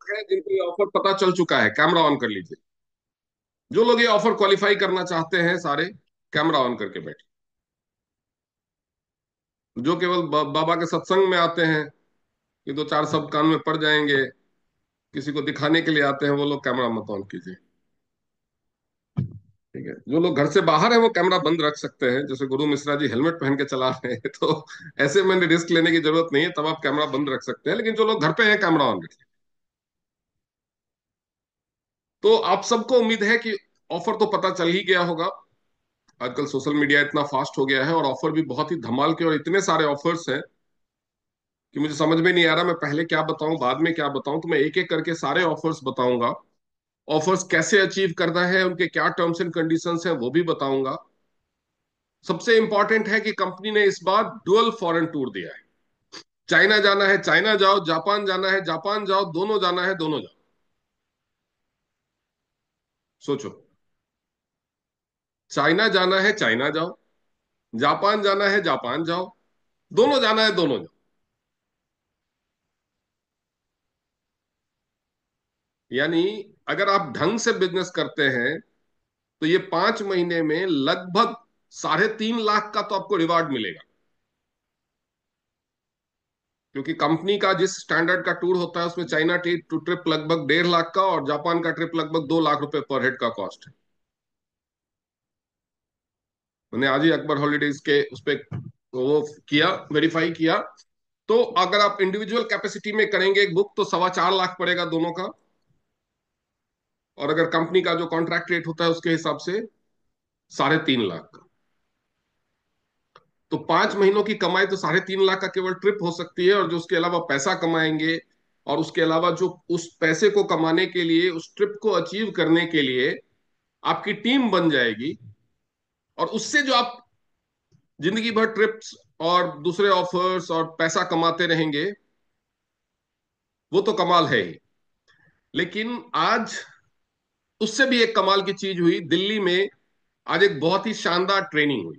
हैं जिनको ये ऑफर पता चल चुका है, कैमरा ऑन कर लीजिए। जो लोग ये ऑफर क्वालिफाई करना चाहते हैं सारे कैमरा ऑन करके बैठे। जो केवल बाबा के सत्संग में आते हैं कि दो चार शब्द कान में पड़ जाएंगे, किसी को दिखाने के लिए आते हैं, वो लोग कैमरा मत ऑन कीजिए। ठीक है, जो लोग घर से बाहर है वो कैमरा बंद रख सकते हैं, जैसे गुरु मिश्रा जी हेलमेट पहन के चला रहे हैं तो ऐसे में रिस्क लेने की जरूरत नहीं है, तब आप कैमरा बंद रख सकते हैं। लेकिन जो लोग घर पे हैं कैमरा ऑन रखिए। तो आप सबको उम्मीद है कि ऑफर तो पता चल ही गया होगा। आजकल सोशल मीडिया इतना फास्ट हो गया है और ऑफर भी बहुत ही धमाल के, और इतने सारे ऑफर्स हैं कि मुझे समझ में नहीं आ रहा मैं पहले क्या बताऊं बाद में क्या बताऊं। तो मैं एक एक करके सारे ऑफर्स बताऊंगा। ऑफर्स कैसे अचीव करना है, उनके क्या टर्म्स एंड कंडीशंस हैं वो भी बताऊंगा। सबसे इंपॉर्टेंट है कि कंपनी ने इस बार डुअल फॉरेन टूर दिया है। चाइना जाना है चाइना जाओ, जापान जाना है जापान जाओ, दोनों जाना है दोनों जाओ। सोचो, चाइना जाना है चाइना जाओ, जापान जाना है जापान जाओ, दोनों जाना है दोनों जाओ। यानी अगर आप ढंग से बिजनेस करते हैं तो ये 5 महीने में लगभग 3.5 लाख का तो आपको रिवार्ड मिलेगा। क्योंकि कंपनी का जिस स्टैंडर्ड का टूर होता है उसमें चाइना ट्रिप लगभग 1.5 लाख का और जापान का ट्रिप लगभग 2 लाख रुपए पर हेड का कॉस्ट है। मैंने आज ही अकबर हॉलीडेज के उस पे वो किया, वेरीफाई किया। तो अगर आप इंडिविजुअल कैपेसिटी में करेंगे एक बुक तो 4.25 लाख पड़ेगा दोनों का। और अगर कंपनी का जो कॉन्ट्रैक्ट रेट होता है उसके हिसाब से 3.5 लाख का। तो 5 महीनों की कमाई तो 3.5 लाख का केवल ट्रिप हो सकती है, और जो उसके अलावा पैसा कमाएंगे, और उसके अलावा जो उस पैसे को कमाने के लिए, उस ट्रिप को अचीव करने के लिए आपकी टीम बन जाएगी, और उससे जो आप जिंदगी भर ट्रिप्स और दूसरे ऑफर्स और पैसा कमाते रहेंगे, वो तो कमाल है ही। लेकिन आज उससे भी एक कमाल की चीज हुई दिल्ली में। आज एक बहुत ही शानदार ट्रेनिंग हुई।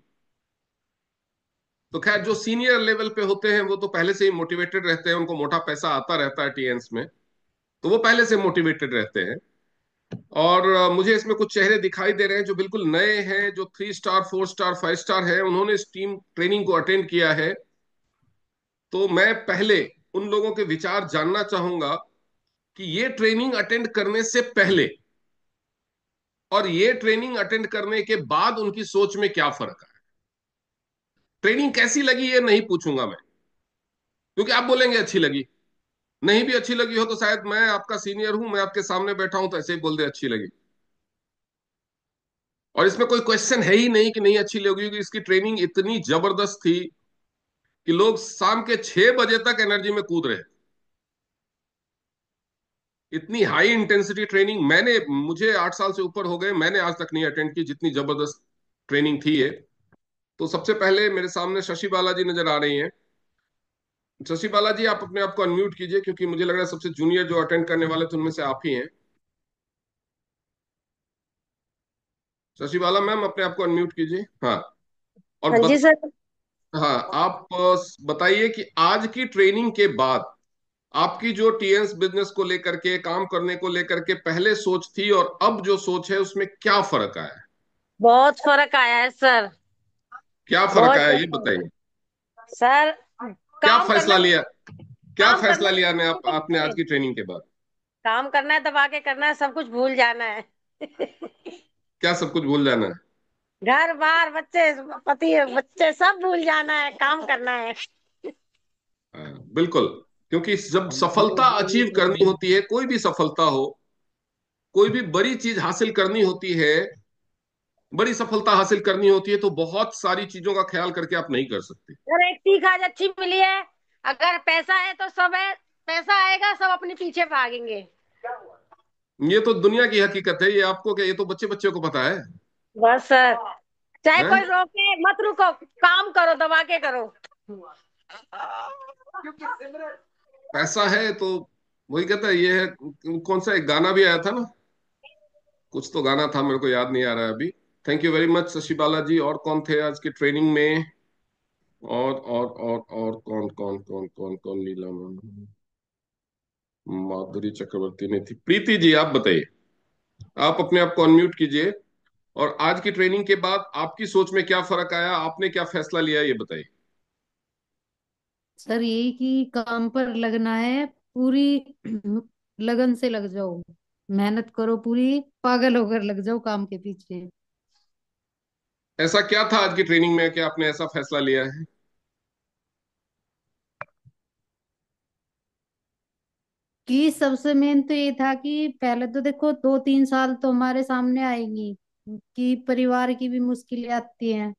तो खैर जो सीनियर लेवल पे होते हैं वो तो पहले से ही मोटिवेटेड रहते हैं, उनको मोटा पैसा आता रहता है टीएंस में, तो वो पहले से मोटिवेटेड रहते हैं। और मुझे इसमें कुछ चेहरे दिखाई दे रहे हैं जो बिल्कुल नए हैं, जो 3 स्टार 4 स्टार 5 स्टार है, उन्होंने इस टीम ट्रेनिंग को अटेंड किया है। तो मैं पहले उन लोगों के विचार जानना चाहूंगा कि ये ट्रेनिंग अटेंड करने से पहले और ये ट्रेनिंग अटेंड करने के बाद उनकी सोच में क्या फर्क है। ट्रेनिंग कैसी लगी ये नहीं पूछूंगा मैं, क्योंकि आप बोलेंगे अच्छी लगी। नहीं भी अच्छी लगी हो तो शायद मैं आपका सीनियर हूं, मैं आपके सामने बैठा हूं तो ऐसे ही बोल दे अच्छी लगी। और इसमें कोई क्वेश्चन है ही नहीं कि नहीं अच्छी लगी, क्योंकि इसकी ट्रेनिंग इतनी जबरदस्त थी कि लोग शाम के 6 बजे तक एनर्जी में कूद रहे। इतनी हाई इंटेंसिटी ट्रेनिंग मैंने, मुझे 8 साल से ऊपर हो गए, मैंने आज तक नहीं अटेंड की जितनी जबरदस्त ट्रेनिंग थी ये। तो सबसे पहले मेरे सामने शशि बालाजी नजर आ रही हैं। शशि बालाजी आप अपने आप को अनम्यूट कीजिए, क्योंकि मुझे लग रहा है सबसे जूनियर जो अटेंड करने वाले थे उनमें से आप ही हैं। शशि बाला मैम अपने आप को अनम्यूट कीजिए। हाँ। और हाँ जी सर। हाँ, आप बताइए कि आज की ट्रेनिंग के बाद आपकी जो टीएन्स बिजनेस को लेकर के, काम करने को लेकर के पहले सोच थी और अब जो सोच है उसमें क्या फर्क आया है। बहुत फर्क आया है सर। क्या फर्क बहुत आया ये ज्यादा। बताइए। सर, क्या काम फैसला करना लिया, क्या काम करना फैसला है लिया ने दबा आप के आपने करना आज है। की ट्रेनिंग के बाद। काम करना है, दबा के करना है, सब कुछ भूल जाना है। क्या सब कुछ भूल जाना है। घर बार बच्चे, पति बच्चे सब भूल जाना है, काम करना है। बिल्कुल। क्योंकि जब सफलता अचीव करनी होती है, कोई भी सफलता हो, कोई भी बड़ी चीज हासिल करनी होती है, बड़ी सफलता हासिल करनी होती है, तो बहुत सारी चीजों का ख्याल करके आप नहीं कर सकते। और एक सीख आज अच्छी मिली है। अगर पैसा है तो सब है, पैसा आएगा सब अपने पीछे भागेंगे। ये तो दुनिया की हकीकत है, ये आपको क्या, ये तो बच्चे बच्चे को पता है। बस सर, चाहे हैं? कोई रोके मत, रुको, काम करो, दबा के करो। पैसा है तो वही कहता है, ये है। कौन सा एक गाना भी आया था ना, कुछ तो गाना था, मेरे को याद नहीं आ रहा है अभी। Thank you very much Shashi Bala ji. और कौन थे आज की ट्रेनिंग में। और कौन कौन कौन कौन कौन कौन लीला मैम, माधुरी चक्रवर्ती ने थी। प्रीति जी आप बताइए, आप अपने आप को अनम्यूट कीजिए। और आज की ट्रेनिंग के बाद आपकी सोच में क्या फर्क आया, आपने क्या फैसला लिया, ये बताइए। सर यही कि काम पर लगना है, पूरी लगन से लग जाओ, मेहनत करो पूरी, पागल होकर लग जाओ काम के पीछे। ऐसा क्या था आज की ट्रेनिंग में कि आपने ऐसा फैसला लिया है? कि सबसे मेन तो ये था कि पहले तो देखो 2-3 साल तो हमारे सामने आएंगी, कि परिवार की भी मुश्किलें आती हैं,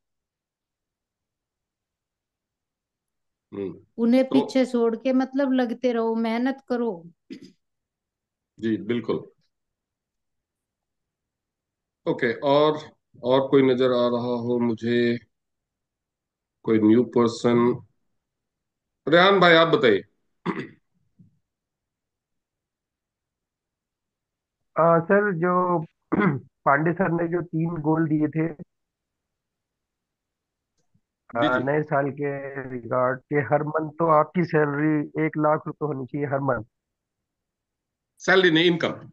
हम्म। उन्हें तो पीछे छोड़ के मतलब लगते रहो, मेहनत करो। जी बिल्कुल। ओके। और कोई नजर आ रहा हो मुझे, कोई न्यू पर्सन? रेहान भाई आप बताइए। सर जो पांडे सर ने जो 3 गोल दिए थे जी जी। नए साल के रिगार्ड के, हर मंथ तो आपकी सैलरी 1 लाख रुपए होनी चाहिए हर मंथ। सैलरी नहीं, इनकम।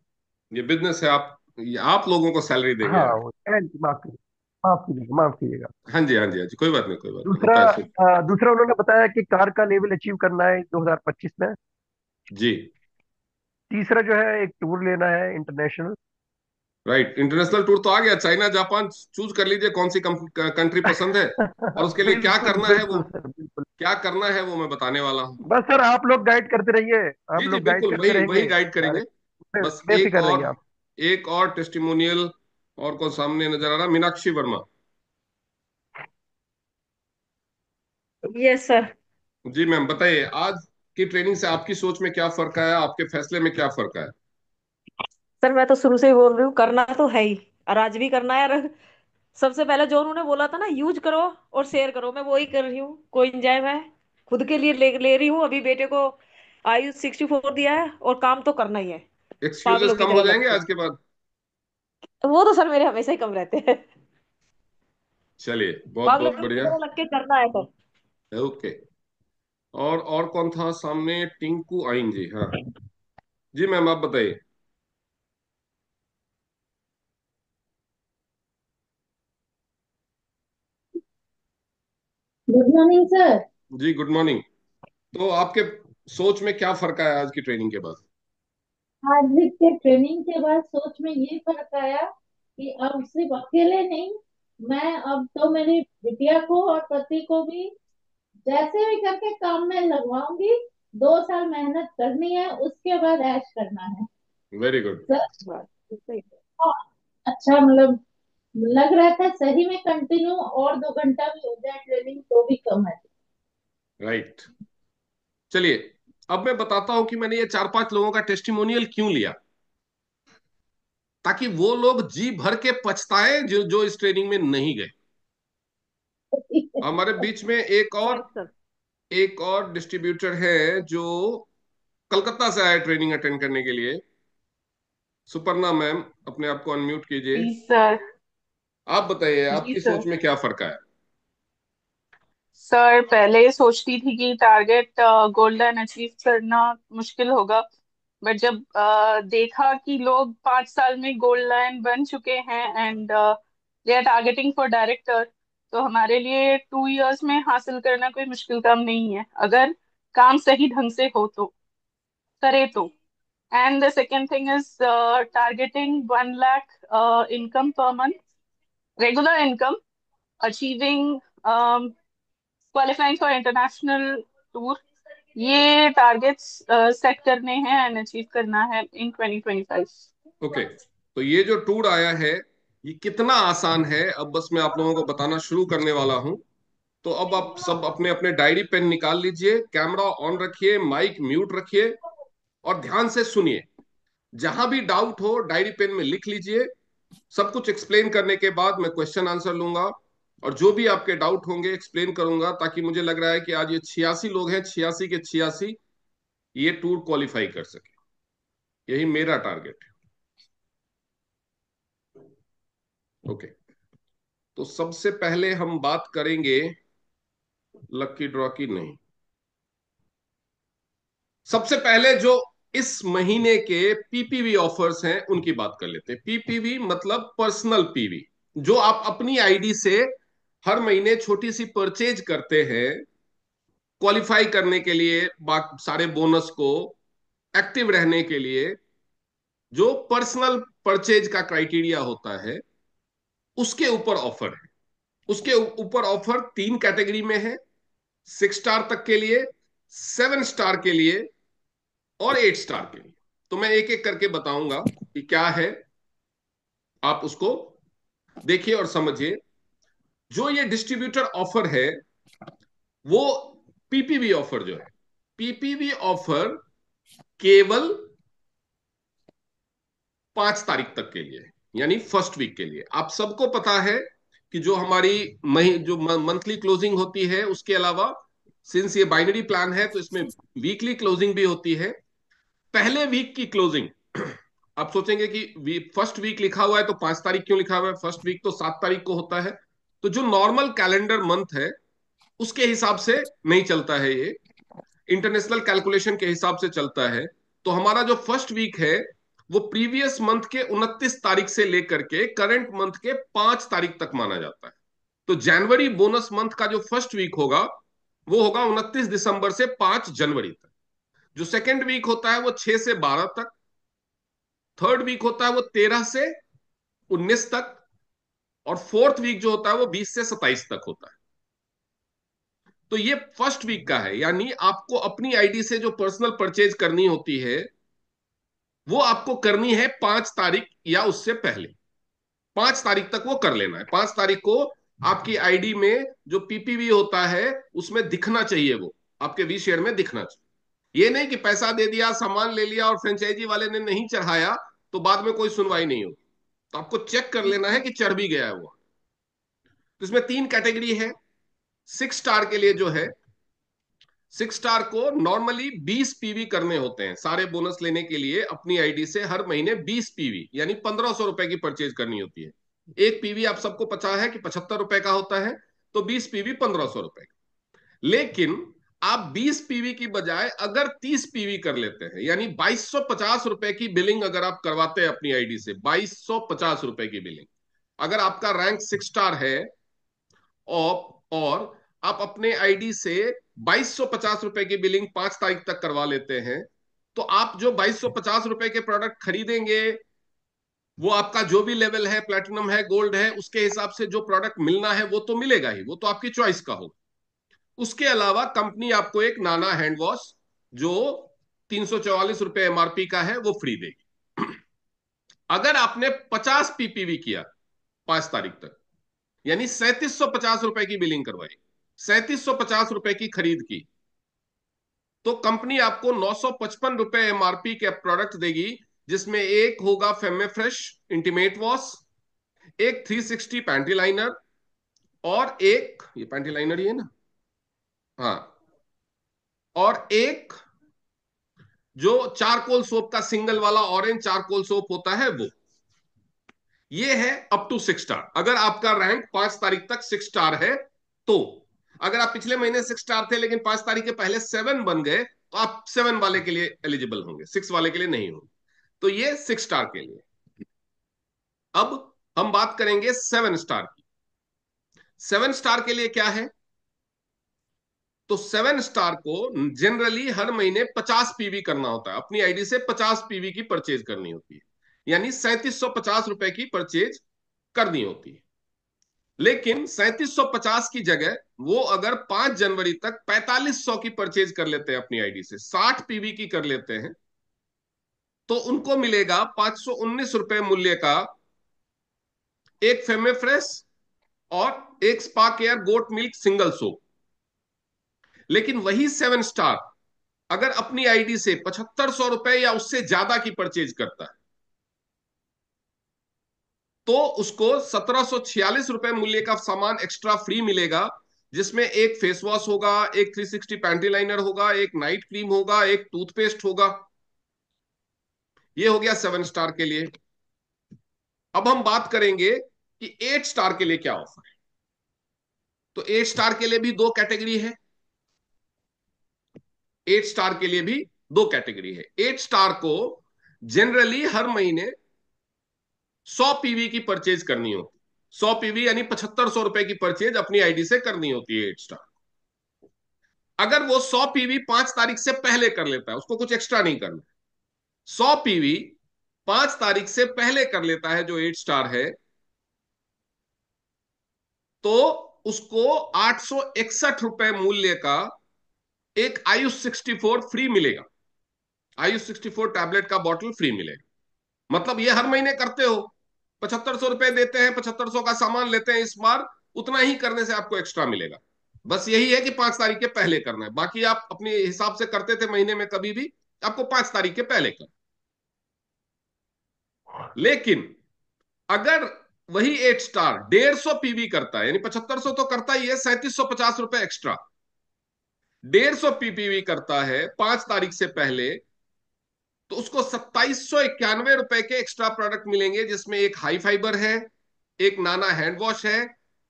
ये बिजनेस है, आप, ये आप लोगों को सैलरी देंगे हाँ आगे। वो माफ कीजिएगा माफ कीजिएगा। हाँ जी, हाँ जी, हाँ जी, कोई बात नहीं, कोई बात नहीं, दूसरा होता है फिर। दूसरा उन्होंने बताया कि कार का लेवल अचीव करना है 2025 में। जी। तीसरा जो है एक टूर लेना है इंटरनेशनल। राइट, इंटरनेशनल टूर तो आ गया, चाइना जापान चूज कर लीजिए कौन सी कंट्री पसंद है। और उसके लिए क्या बिल्कुल करना है वो, बिल्कुल सर बिल्कुल। क्या करना है वो मैं बताने वाला हूँ। बस सर आप लोग गाइड करते रहिए, जी आप जी लोग गाइड बिल्कुल, करते वही वही रहेंगे गाइड सारे। करेंगे। बस बेफिक्र रहिए आप। एक और टेस्टिमोनियल और को सामने नजर आ रहा, मीनाक्षी वर्मा। Yes sir. जी मैम बताइए, आज की ट्रेनिंग से आपकी सोच में क्या फर्क आया, आपके फैसले में क्या फर्क आया? सर मैं तो शुरू से ही बोल रही हूँ, करना तो है ही, और आज भी करना है। और सबसे पहले जो उन्होंने बोला था ना, यूज करो और शेयर करो, मैं वही कर रही हूँ। कोई एंजॉय मैं खुद के लिए ले रही हूँ। अभी बेटे को आयु 64 दिया है, और काम तो करना ही है, एक्सक्यूजेस पागलों की कम हो तरह लग जाएंगे के। आज के बाद? वो तो सर मेरे हमेशा ही कम रहते हैं। चलिए, बहुत पागलों बहुत की बढ़िया। तरह लग के करना है सर। ओके। और कौन था सामने? टिंकू आइन जी, हाँ। जी मैम आप बताइए। Good morning sir. जी गुड मॉर्निंग। तो आपके सोच में क्या फर्क आया आज की ट्रेनिंग के बाद? आज के ट्रेनिंग के बाद सोच में ये फर्क आया कि अब सिर्फ अकेले नहीं, मैं अब तो मेरी बिटिया को और पति को भी जैसे भी करके काम में लगवाऊंगी। 2 साल मेहनत करनी है, उसके बाद ऐश करना है वेरी गुड। सर। बस, सही। और अच्छा मतलब लग रहा था सही में कंटिन्यू और 2 घंटा भी हो जाए ट्रेनिंग तो भी कम है। राइट। चलिए, अब मैं बताता हूं कि मैंने ये 4-5 लोगों का टेस्टिमोनियल क्यों लिया, ताकि वो लोग जी भर के पछताएं जो जो इस ट्रेनिंग में नहीं गए। हमारे बीच में यस सर। एक और डिस्ट्रीब्यूटर है जो कलकत्ता से आए ट्रेनिंग अटेंड करने के लिए। सुपर्णा मैम, अपने आप को अनम्यूट कीजिए। जी सर। आप बताइए, जी आपकी सर। सोच में क्या फर्क आया? सर पहले सोचती थी कि टारगेट गोल्डन अचीव करना मुश्किल होगा, बट जब देखा कि लोग 5 साल में गोल्ड लाइन बन चुके हैं and they are targeting for director, तो हमारे लिए 2 इयर्स में हासिल करना कोई मुश्किल काम नहीं है, अगर काम सही ढंग से हो तो, करे तो। And the second thing is targeting 1 lakh income per month, regular income, achieving, qualifying for international tour, ये टारगेट्स सेट करने हैं एंड अचीव करना है इन 2025। ओके। तो ये जो टूर आया है, ये कितना आसान है, अब बस मैं आप लोगों को बताना शुरू करने वाला हूं। तो अब आप सब अपने अपने डायरी पेन निकाल लीजिए, कैमरा ऑन रखिए, माइक म्यूट रखिए, और ध्यान से सुनिए। जहां भी डाउट हो डायरी पेन में लिख लीजिए। सब कुछ एक्सप्लेन करने के बाद मैं क्वेश्चन आंसर लूंगा, और जो भी आपके डाउट होंगे एक्सप्लेन करूंगा, ताकि मुझे लग रहा है कि आज ये 86 लोग हैं, 86 के 86 ये टूर क्वालिफाई कर सके। यही मेरा टारगेट है। ओके। तो सबसे पहले हम बात करेंगे लक्की ड्रॉ की, नहीं, सबसे पहले जो इस महीने के पीपीवी ऑफर्स हैं उनकी बात कर लेते हैं। पीपीवी मतलब पर्सनल पीवी, जो आप अपनी आईडी से हर महीने छोटी सी परचेज करते हैं क्वालिफाई करने के लिए, सारे बोनस को एक्टिव रहने के लिए। जो पर्सनल परचेज का क्राइटेरिया होता है उसके ऊपर ऑफर है। उसके ऊपर ऑफर तीन कैटेगरी में है, 6 स्टार तक के लिए, 7 स्टार के लिए और 8 स्टार के लिए। तो मैं एक एक करके बताऊंगा कि क्या है, आप उसको देखिए और समझिए। जो ये डिस्ट्रीब्यूटर ऑफर है वो पीपीवी ऑफर जो है, पीपीवी ऑफर केवल 5 तारीख तक के लिए, यानी फर्स्ट वीक के लिए। आप सबको पता है कि जो हमारी जो मंथली क्लोजिंग होती है उसके अलावा, सिंस ये बाइनरी प्लान है तो इसमें वीकली क्लोजिंग भी होती है। पहले वीक की क्लोजिंग आप सोचेंगे कि फर्स्ट वीक लिखा हुआ है तो 5 तारीख क्यों लिखा हुआ है, फर्स्ट वीक तो 7 तारीख को होता है। तो जो नॉर्मल कैलेंडर मंथ है उसके हिसाब से नहीं चलता है, ये इंटरनेशनल कैलकुलेशन के हिसाब से चलता है। तो हमारा जो फर्स्ट वीक है वो प्रीवियस मंथ के 29 तारीख से लेकर के करंट मंथ के 5 तारीख तक माना जाता है। तो जनवरी बोनस मंथ का जो फर्स्ट वीक होगा वो होगा 29 दिसंबर से 5 जनवरी तक। जो सेकेंड वीक होता है वो 6 से 12 तक। थर्ड वीक होता है वो 13 से 19 तक। और फोर्थ वीक जो होता है वो 20 से 27 तक होता है। तो ये फर्स्ट वीक का है, यानी आपको अपनी आईडी से जो पर्सनल परचेज करनी होती है वो आपको करनी है 5 तारीख या उससे पहले। 5 तारीख तक वो कर लेना है। 5 तारीख को आपकी आईडी में जो पीपीवी होता है उसमें दिखना चाहिए, वो आपके वी शेयर में दिखना चाहिए। ये नहीं कि पैसा दे दिया, सामान ले लिया और फ्रेंचाइजी वाले ने नहीं चढ़ाया तो बाद में कोई सुनवाई नहीं होगी। तो आपको चेक कर लेना है कि चढ़ भी गया है वो। तो इसमें तीन कैटेगरी है। 6 स्टार के लिए जो है, 6 स्टार को नॉर्मली 20 पीवी करने होते हैं। सारे बोनस लेने के लिए अपनी आईडी से हर महीने 20 पीवी यानी 1500 रुपए की परचेज करनी होती है। एक पीवी आप सबको पता है कि 75 रुपए का होता है, तो 20 पीवी 1500 रुपए का। लेकिन आप 20 पीवी की बजाय अगर 30 पीवी कर लेते हैं, यानी 2250 रुपए की बिलिंग अगर आप करवाते हैं अपनी आईडी से, 2250 रुपए की बिलिंग, अगर आपका रैंक 6 स्टार है और आप अपने आईडी से 2250 रुपए की बिलिंग 5 तारीख तक करवा लेते हैं, तो आप जो 2250 रुपए के प्रोडक्ट खरीदेंगे वो आपका जो भी लेवल है, प्लेटिनम है, गोल्ड है, उसके हिसाब से जो प्रोडक्ट मिलना है वो तो मिलेगा ही, वो तो आपकी चॉइस का होगा। उसके अलावा कंपनी आपको एक नाना हैंड वॉश जो 344 रुपए एमआरपी का है वो फ्री देगी। अगर आपने 50 पीपीवी किया 5 तारीख तक, यानी 3750 रुपए की बिलिंग करवाई, 3750 रुपए की खरीद की, तो कंपनी आपको 955 रुपए एमआरपी के प्रोडक्ट देगी, जिसमें एक होगा फेमे फ्रेश इंटीमेट वॉश, एक 360 पैंटी लाइनर, और एक ये पैंटी लाइनर ही है ना, हाँ, और एक जो चारकोल सोप का सिंगल वाला ऑरेंज चारकोल सोप होता है वो। ये है अप टू 6 स्टार। अगर आपका रैंक 5 तारीख तक 6 स्टार है तो, अगर आप पिछले महीने 6 स्टार थे लेकिन 5 तारीख के पहले 7 बन गए तो आप 7 वाले के लिए एलिजिबल होंगे, 6 वाले के लिए नहीं होंगे। तो ये 6 स्टार के लिए। अब हम बात करेंगे 7 स्टार की। 7 स्टार के लिए क्या है, तो 7 स्टार को जनरली हर महीने 50 पीवी करना होता है। अपनी आईडी से 50 पीवी की परचेज करनी होती है, यानी 3750 रुपए की परचेज करनी होती है। लेकिन 3750 की जगह वो अगर 5 जनवरी तक 4500 की परचेज कर लेते हैं अपनी आईडी से, 60 पीवी की कर लेते हैं, तो उनको मिलेगा 519 रुपए मूल्य का एक फेमे फ्रेश और एक spa care goat milk single soap. लेकिन वही 7 स्टार अगर अपनी आईडी से 7500 रुपए या उससे ज्यादा की परचेज करता है तो उसको 1746 रुपए मूल्य का सामान एक्स्ट्रा फ्री मिलेगा, जिसमें एक फेस वॉश होगा, एक 360 पैंटी लाइनर होगा, एक नाइट क्रीम होगा, एक टूथपेस्ट होगा। ये हो गया 7 स्टार के लिए। अब हम बात करेंगे कि 8 स्टार के लिए क्या ऑफर है। तो 8 स्टार के लिए भी दो कैटेगरी है। 8 स्टार के लिए भी दो कैटेगरी है। 8 स्टार को जनरली हर महीने 100 पीवी की परचेज करनी होती, 100 पीवी यानी 7500 रुपए की परचेज अपनी आईडी से करनी होती है 8 स्टार। अगर वो 100 पीवी 5 तारीख से पहले कर लेता है, उसको कुछ एक्स्ट्रा नहीं करना, 100 पीवी 5 तारीख से पहले कर लेता है जो 8 स्टार है, तो उसको 861 रुपए मूल्य का एक आयुष 64 फ्री मिलेगा। आयुष 64 टैबलेट का बॉटल फ्री मिलेगा। मतलब ये हर महीने करते हो, 7500 रुपए देते हैं, 7500 का सामान लेते हैं, इस बार उतना ही करने से आपको एक्स्ट्रा मिलेगा। बस यही है कि 5 तारीख के पहले करना है, बाकी आप अपने हिसाब से करते थे महीने में कभी भी, आपको 5 तारीख के पहले करना। लेकिन अगर वही 8 स्टार 150 पीवी करता है, यानी 7500 तो करता ही है, 3750 रुपए एक्स्ट्रा, 150 पीवी करता है 5 तारीख से पहले, तो उसको 2791 रुपए के एक्स्ट्रा प्रोडक्ट मिलेंगे, जिसमें एक हाई फाइबर है, एक नाना हैंड वॉश है,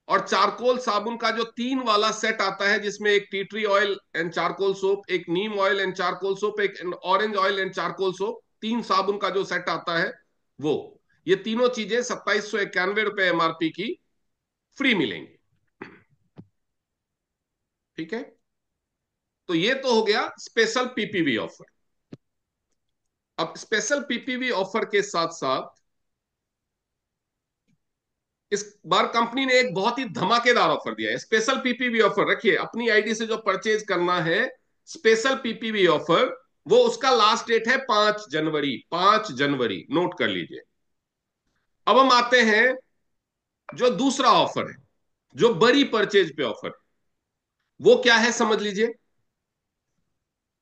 और चारकोल साबुन का जो 3 वाला सेट आता है, जिसमें एक tea tree oil and charcoal soap, एक नीम ऑयल एंड चारकोल सोप, एक orange oil and charcoal soap, 3 साबुन का जो सेट आता है वो, ये तीनों चीजें 2791 रुपए एमआरपी की फ्री मिलेंगी। ठीक है, तो ये तो हो गया स्पेशल पीपीवी ऑफर। अब स्पेशल पीपीवी ऑफर के साथ साथ इस बार कंपनी ने एक बहुत ही धमाकेदार ऑफर दिया है, स्पेशल पीपीवी ऑफर। रखिए, अपनी आईडी से जो परचेज करना है स्पेशल पीपीवी ऑफर, वो उसका लास्ट डेट है 5 जनवरी, 5 जनवरी, नोट कर लीजिए। अब हम आते हैं जो दूसरा ऑफर है, जो बड़ी परचेज पे ऑफर, वो क्या है समझ लीजिए।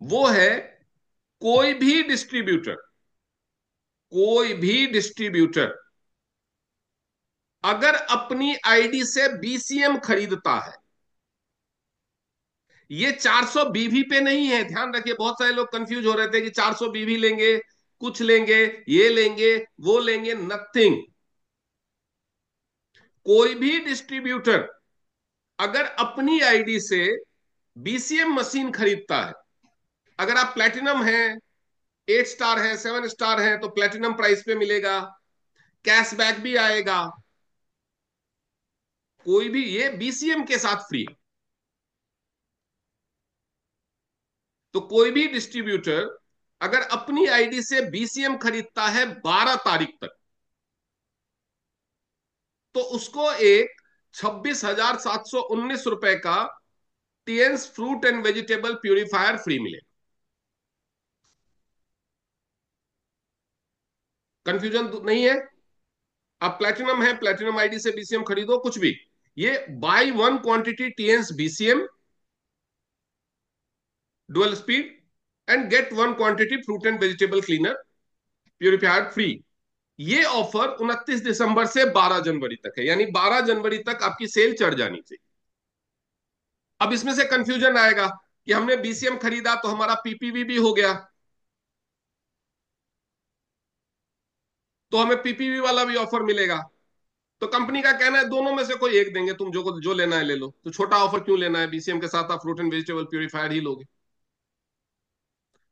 वो है कोई भी डिस्ट्रीब्यूटर, कोई भी डिस्ट्रीब्यूटर अगर अपनी आईडी से बीसीएम खरीदता है, ये 400 बीवी पे नहीं है, ध्यान रखिए, बहुत सारे लोग कंफ्यूज हो रहे थे कि 400 बीवी लेंगे, कुछ लेंगे, ये लेंगे, वो लेंगे, नथिंग। कोई भी डिस्ट्रीब्यूटर अगर अपनी आईडी से बीसीएम मशीन खरीदता है, अगर आप प्लेटिनम हैं, 8 स्टार है, 7 स्टार है, तो प्लेटिनम प्राइस पे मिलेगा, कैशबैक भी आएगा, कोई भी, ये बीसीएम के साथ फ्री। तो कोई भी डिस्ट्रीब्यूटर अगर अपनी आईडी से बीसीएम खरीदता है 12 तारीख तक, तो उसको एक 26,719 रुपए का TNS fruit and vegetable purifier free मिलेगा। कंफ्यूजन नहीं है? अब प्लेटिनम है, प्लेटिनम आईडी से बीसीएम खरीदो, कुछ भी, ये buy one quantity TNS BCM dual speed and get one quantity fruit and vegetable cleaner purifier free. ये ऑफर 29 दिसंबर से 12 जनवरी तक है, यानी 12 जनवरी तक आपकी सेल चढ़ जानी चाहिए। अब इसमें से कंफ्यूजन आएगा कि हमने बीसीएम खरीदा तो हमारा पीपीवी भी हो गया, तो हमें पीपीवी वाला भी ऑफर मिलेगा। तो कंपनी का कहना है दोनों में से कोई एक देंगे, तुम जो जो लेना है ले लो, तो छोटा ऑफर क्यों लेना है, बीसीएम के साथ आप फ्रूट एंड वेजिटेबल प्यूरिफायर ही लोगे।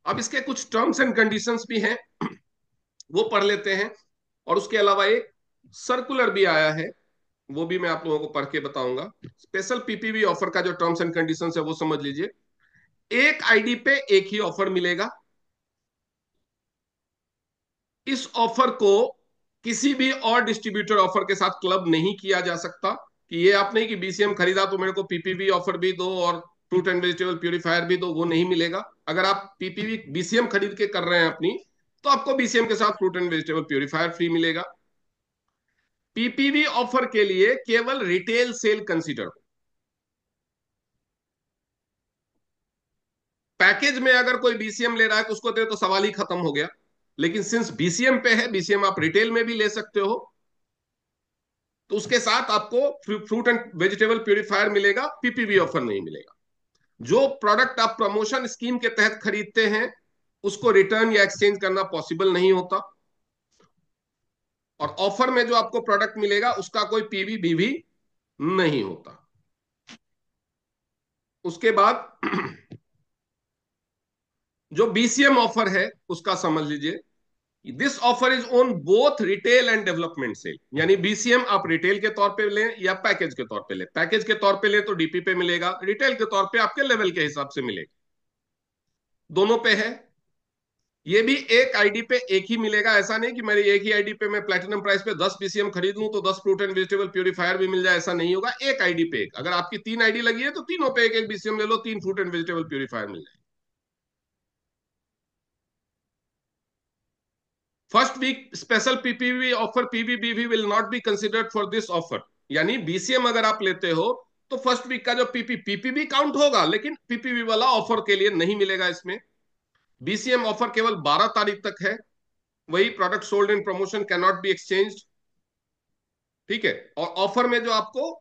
अब इसके कुछ टर्म्स एंड कंडीशंस भी हैं, वो पढ़ लेते हैं, और उसके अलावा एक सर्कुलर भी आया है, वो भी मैं आप लोगों को पढ़ के बताऊंगा। स्पेशल पीपीवी ऑफर का जो टर्म्स एंड कंडीशंस है वो समझ लीजिए। एक आईडी पे एक ही ऑफर मिलेगा। इस ऑफर को किसी भी और डिस्ट्रीब्यूटर ऑफर के साथ क्लब नहीं किया जा सकता, कि ये आप नहीं कि बीसीएम खरीदा तो मेरे को पीपीवी ऑफर भी दो और फ्रूट एंड वेजिटेबल प्यूरिफायर भी दो, वो नहीं मिलेगा। अगर आप पीपीवी बीसीएम खरीद के कर रहे हैं अपनी, तो आपको बीसीएम के साथ fruit and vegetable purifier free मिलेगा। पीपीवी ऑफर के लिए केवल रिटेल सेल कंसीडर, पैकेज में अगर कोई बीसीएम ले रहा है तो उसको दे तो सवाल ही खत्म हो गया। लेकिन सिंस बीसीएम पे है, बीसीएम आप रिटेल में भी ले सकते हो, तो उसके साथ आपको फ्रूट एंड वेजिटेबल प्यूरिफायर मिलेगा, पीपीवी ऑफर नहीं मिलेगा। जो प्रोडक्ट आप प्रमोशन स्कीम के तहत खरीदते हैं उसको रिटर्न या एक्सचेंज करना पॉसिबल नहीं होता, और ऑफर में जो आपको प्रोडक्ट मिलेगा उसका कोई पीवी भी नहीं होता। उसके बाद जो बीसीएम ऑफर है उसका समझ लीजिए, this offer is on both retail and development sale. यानी बीसीएम आप रिटेल के तौर पे लें या पैकेज के तौर पे लें। पैकेज के तौर पे लें तो डीपी पे मिलेगा, रिटेल के तौर पे आपके लेवल के हिसाब से मिलेगा, दोनों पे है। ये भी एक आईडी पे एक ही मिलेगा, ऐसा नहीं कि मेरी एक ही आईडी पे मैं प्लेटिनम प्राइस पे 10 बीसीएम खरीद लूं तो 10 फ्रूट एंड वेजिटेबल प्यूरीफायर भी मिल जाए, ऐसा नहीं होगा। एक आईडी पे एक, अगर आपकी 3 आईडी लगी है तो तीनों पे एक एक बीसीएम ले लो, 3 फ्रूट एंड वेजिटेबल प्यूरीफायर मिल जाए। First week special PPV offer PVBV will not be considered for this offer. यानी बीसीएम अगर आप लेते हो तो फर्स्ट वीक का जो पीपीबी काउंट होगा, लेकिन पीपीवी वाला ऑफर के लिए नहीं मिलेगा इसमें। बीसीएम ऑफर केवल 12 तारीख तक है। वही product sold in promotion can not be exchange. ठीक है। और ऑफर में जो आपको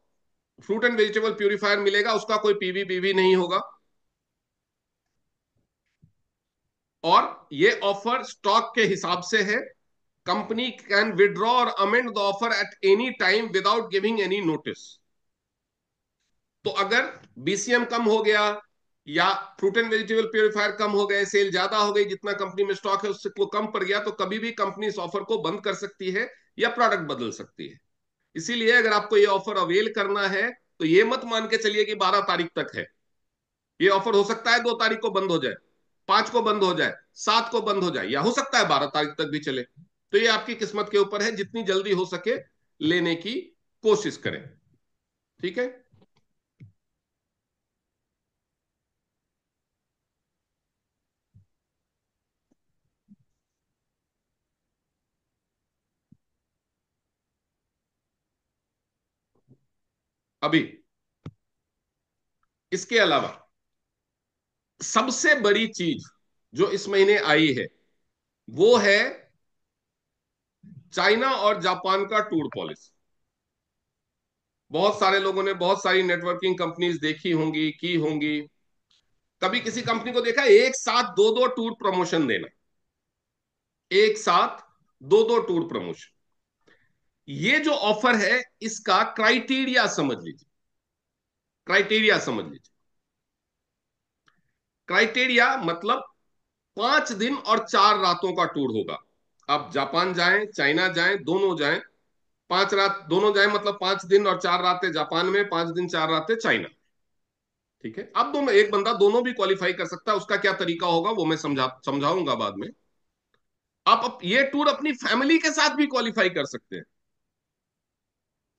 फ्रूट एंड वेजिटेबल प्यूरीफायर मिलेगा उसका कोई पीवीबीवी नहीं होगा। और ये ऑफर स्टॉक के हिसाब से है। कंपनी कैन विड्रॉ और amend the offer at any time without giving any notice. तो अगर बीसीएम कम हो गया या फ्रूट एंड वेजिटेबल प्यूरिफायर कम हो गए, सेल ज्यादा हो गई, जितना कंपनी में स्टॉक है उससे वो कम पड़ गया, तो कभी भी कंपनी इस ऑफर को बंद कर सकती है या प्रोडक्ट बदल सकती है। इसीलिए अगर आपको ये ऑफर अवेल करना है तो ये मत मान के चलिए कि 12 तारीख तक है। ये ऑफर हो सकता है 2 तारीख को बंद हो जाए, 5 को बंद हो जाए, 7 को बंद हो जाए, या हो सकता है 12 तारीख तक भी चले। तो ये आपकी किस्मत के ऊपर है, जितनी जल्दी हो सके लेने की कोशिश करें। ठीक है। अभी इसके अलावा सबसे बड़ी चीज जो इस महीने आई है वो है चाइना और जापान का टूर पॉलिसी। बहुत सारे लोगों ने बहुत सारी नेटवर्किंग कंपनीज देखी होंगी, की होंगी। कभी किसी कंपनी को देखा एक साथ दो दो टूर प्रमोशन देना, एक साथ दो दो टूर प्रमोशन। ये जो ऑफर है इसका क्राइटेरिया समझ लीजिए, क्राइटेरिया समझ लीजिए। क्राइटेरिया मतलब 5 दिन और 4 रातों का टूर होगा। आप जापान जाएं, चाइना जाएं, दोनों जाएं, 5 रात दोनों जाएं, मतलब 5 दिन और 4 रातें जापान में, 5 दिन 4 रातें चाइना। ठीक है। अब दोनों, एक बंदा दोनों भी क्वालिफाई कर सकता है। उसका क्या तरीका होगा वो मैं समझाऊंगा बाद में। आप ये टूर अपनी फैमिली के साथ भी क्वालिफाई कर सकते हैं।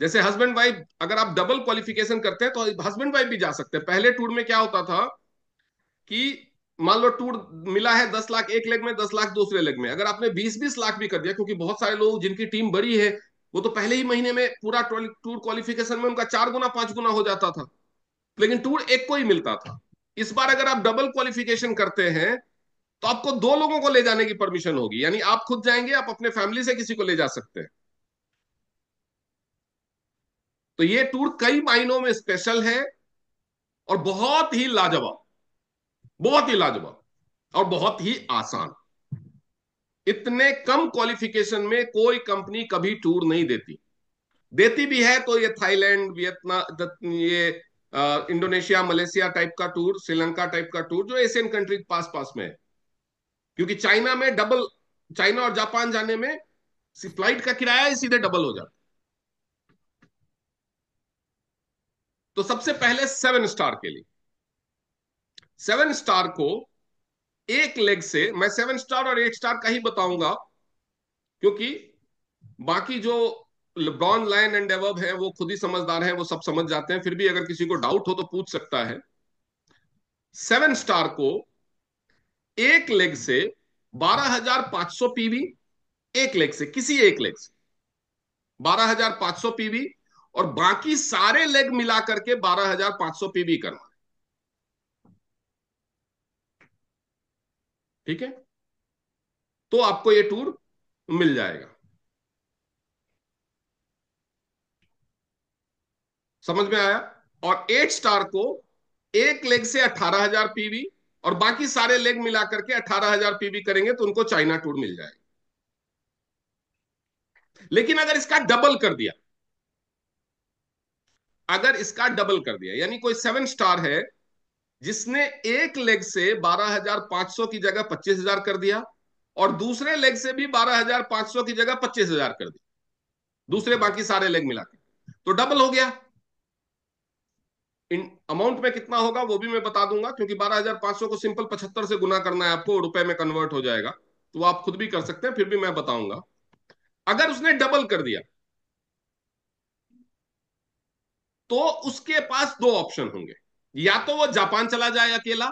जैसे हस्बैंड वाइफ, अगर आप डबल क्वालिफिकेशन करते हैं तो हस्बैंड वाइफ भी जा सकते हैं। पहले टूर में क्या होता था कि मान लो टूर मिला है 10 लाख एक लेग में, 10 लाख दूसरे लेग में, अगर आपने 20-20 लाख भी कर दिया, क्योंकि बहुत सारे लोग जिनकी टीम बड़ी है वो तो पहले ही महीने में पूरा टूर क्वालिफिकेशन में उनका 4 गुना 5 गुना हो जाता था, लेकिन टूर एक को ही मिलता था। इस बार अगर आप डबल क्वालिफिकेशन करते हैं तो आपको 2 लोगों को ले जाने की परमिशन होगी। यानी आप खुद जाएंगे, आप अपने फैमिली से किसी को ले जा सकते हैं। तो ये टूर कई मायनों में स्पेशल है और बहुत ही लाजवाब, बहुत ही लाजवाब और बहुत ही आसान। इतने कम क्वालिफिकेशन में कोई कंपनी कभी टूर नहीं देती। देती भी है तो ये थाईलैंड, वियतनाम, ये इंडोनेशिया, मलेशिया टाइप का टूर, श्रीलंका टाइप का टूर, जो एशियन कंट्री पास पास में है। क्योंकि चाइना में डबल, चाइना और जापान जाने में फ्लाइट का किराया ही सीधे डबल हो जाता। तो सबसे पहले 7 स्टार के लिए, 7 स्टार को एक लेग से, मैं 7 स्टार और 8 स्टार का ही बताऊंगा क्योंकि बाकी जो ब्रॉन्ज, लायन एंड एबव है वो खुद ही समझदार है, वो सब समझ जाते हैं। फिर भी अगर किसी को डाउट हो तो पूछ सकता है। 7 स्टार को एक लेग से 12,500 पीवी, एक लेग से, किसी एक लेग से 12,500 पीवी, और बाकी सारे लेग मिला करके 12,500 पीवी करना। ठीक है। तो आपको ये टूर मिल जाएगा। समझ में आया। और 8 स्टार को एक लेग से 18,000 पीवी और बाकी सारे लेग मिलाकर के 18,000 पीवी करेंगे तो उनको चाइना टूर मिल जाएगा। लेकिन अगर इसका डबल कर दिया, अगर इसका डबल कर दिया, यानी कोई 7 स्टार है जिसने एक लेग से 12,500 की जगह 25,000 कर दिया, और दूसरे लेग से भी 12,500 की जगह 25,000 कर दिया, दूसरे बाकी सारे लेग मिला के, तो डबल हो गया। इन अमाउंट में कितना होगा वो भी मैं बता दूंगा, क्योंकि 12,500 को सिंपल 75 से गुना करना है आपको, रुपए में कन्वर्ट हो जाएगा, तो वो आप खुद भी कर सकते हैं, फिर भी मैं बताऊंगा। अगर उसने डबल कर दिया तो उसके पास दो ऑप्शन होंगे, या तो वो जापान चला जाए अकेला,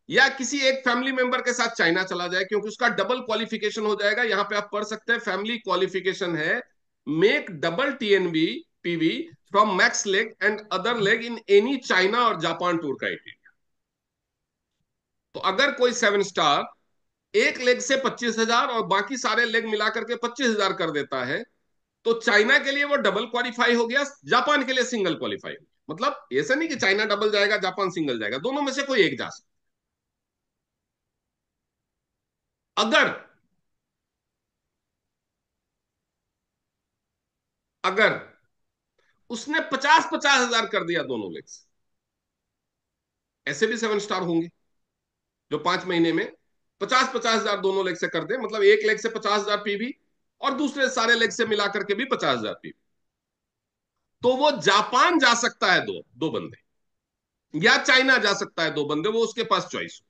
या किसी एक फैमिली मेंबर के साथ चाइना चला जाए, क्योंकि उसका डबल क्वालिफिकेशन हो जाएगा। यहां पे आप पढ़ सकते हैं, फैमिली क्वालिफिकेशन है make double TNB PV from max leg and other leg in any China और जापान टूर क्राइटेरिया। तो अगर कोई 7 स्टार एक लेग से 25,000 और बाकी सारे लेग मिलाकर के 25,000 कर देता है, तो चाइना के लिए वो डबल क्वालिफाई हो गया, जापान के लिए सिंगल क्वालिफाई हो गया। मतलब ऐसा नहीं कि चाइना डबल जाएगा जापान सिंगल जाएगा, दोनों में से कोई एक जा सकता। अगर अगर उसने 50-50,000 कर दिया दोनों लेग से, ऐसे भी 7 स्टार होंगे जो 5 महीने में 50-50,000 दोनों लेग से कर दे, मतलब एक लेग से 50,000 पीवी और दूसरे सारे लेग से मिलाकर के भी 50,000 पीवी, तो वो जापान जा सकता है, दो दो बंदे, या चाइना जा सकता है दो बंदे, वो उसके पास चॉइस।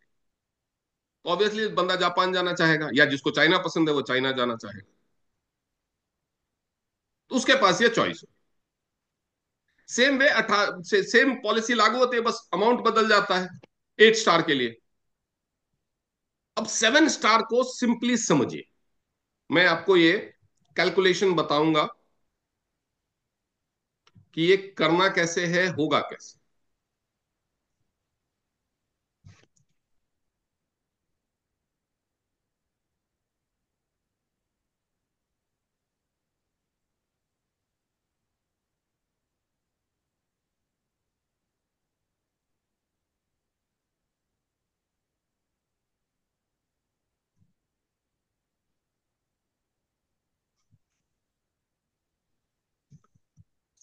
तो ऑब्वियसली बंदा जापान जाना चाहेगा, या जिसको चाइना पसंद है वो चाइना जाना चाहेगा, तो उसके पास ये चॉइस हो। सेम वे सेम पॉलिसी लागू होती है, बस अमाउंट बदल जाता है 8 स्टार के लिए। अब 7 स्टार को सिंपली समझिए, मैं आपको ये कैलकुलेशन बताऊंगा कि ये करना कैसे है, होगा कैसे।